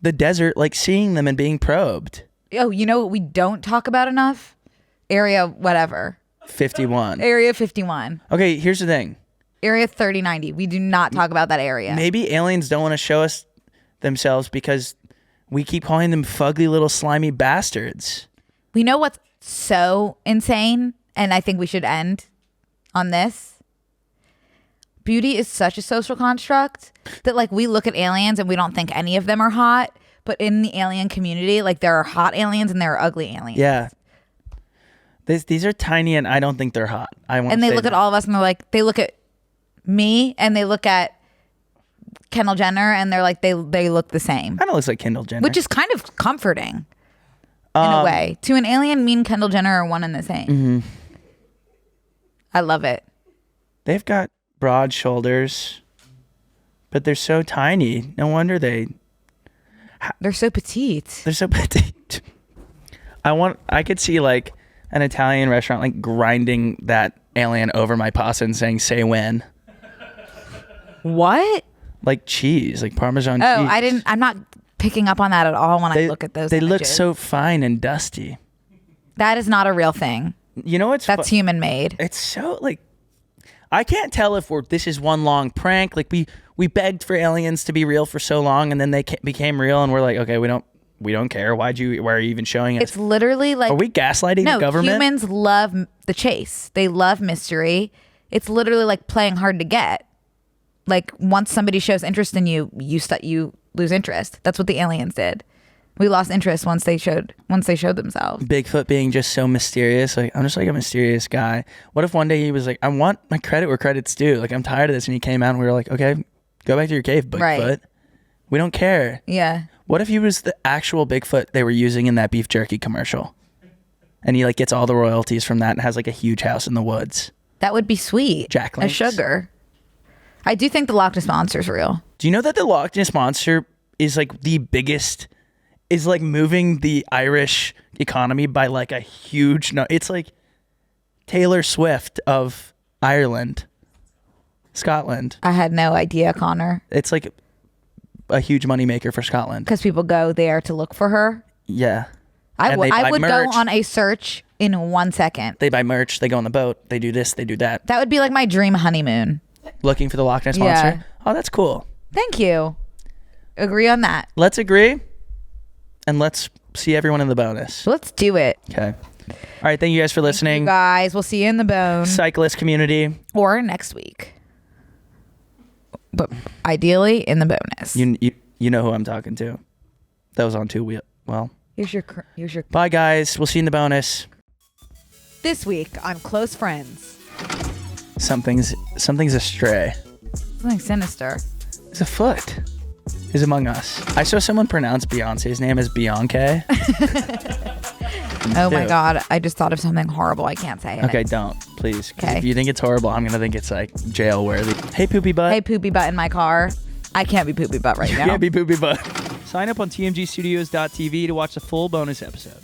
the desert, like seeing them and being probed. Oh, you know what we don't talk about enough? Area whatever. 51. Area 51. Okay, here's the thing. Area 3090. We do not talk about that area. Maybe aliens don't want to show us themselves because we keep calling them fugly little slimy bastards. We know what's so insane, and I think we should end on this. Beauty is such a social construct that like we look at aliens and we don't think any of them are hot, but in the alien community, like there are hot aliens and there are ugly aliens. Yeah. These are tiny and I don't think they're hot. And they look at all of us and they're like, they look at me and they look at Kendall Jenner and they're like, they look the same. Kind of looks like Kendall Jenner. Which is kind of comforting in a way. To an alien, me and Kendall Jenner are one and the same. Mm-hmm. I love it. They've got broad shoulders, but they're so tiny. No wonder they're so petite. They're so petite. I could see like an Italian restaurant like grinding that alien over my pasta and saying, say when. What? Like cheese, like Parmesan cheese. Oh, I'm not picking up on that at all when I look at those They images. look so fine and dusty. That is not a real thing. You know what's That's human made. It's so like, I can't tell if this is one long prank. Like we begged for aliens to be real for so long and then they became real and we're like, okay, we don't care. Why are you even showing us? It's literally like, are we gaslighting the government? Humans love the chase. They love mystery. It's literally like playing hard to get. Like once somebody shows interest in you, you lose interest. That's what the aliens did. We lost interest once they showed themselves. Bigfoot being just so mysterious. Like, I'm just like a mysterious guy. What if one day he was like, I want my credit where credit's due. Like, I'm tired of this. And he came out and we were like, okay, go back to your cave, Bigfoot. Right. We don't care. Yeah. What if he was the actual Bigfoot they were using in that beef jerky commercial? And he like gets all the royalties from that and has like a huge house in the woods. That would be sweet. Jack A Links. sugar. I do think the Loch Ness Monster's real. Do you know that the Loch Ness Monster is like the biggest, is like moving the Irish economy by like a huge, it's like Taylor Swift of Ireland, Scotland. I had no idea, Connor. It's like a huge moneymaker for Scotland. Because people go there to look for her. Yeah. I And they buy would go merch. on a search in 1 second. They buy merch, they go on the boat, they do this, they do that. That would be like my dream honeymoon. Looking for the Loch Ness Yeah. Monster. Oh, that's cool. Thank you. Agree on that. Let's agree and let's see everyone in the bonus. Let's do it. Okay. All right. Thank you guys for listening. You guys, we'll see you in the bone. Cyclist community. Or next week. But ideally in the bonus. You know who I'm talking to. That was on two wheel. Well. Here's your Bye guys. We'll see you in the bonus. This week on Close Friends. Something's astray. Something sinister. There's a foot. Is among us. I saw someone pronounce Beyonce's name as Bianca. Oh my God. I just thought of something horrible. I can't say it. Okay, don't. Please. 'Cause Okay. if you think it's horrible, I'm going to think it's like jail worthy. Hey, poopy butt. Hey, poopy butt in my car. I can't be poopy butt right You now. can't be poopy butt. Sign up on tmgstudios.tv to watch the full bonus episode.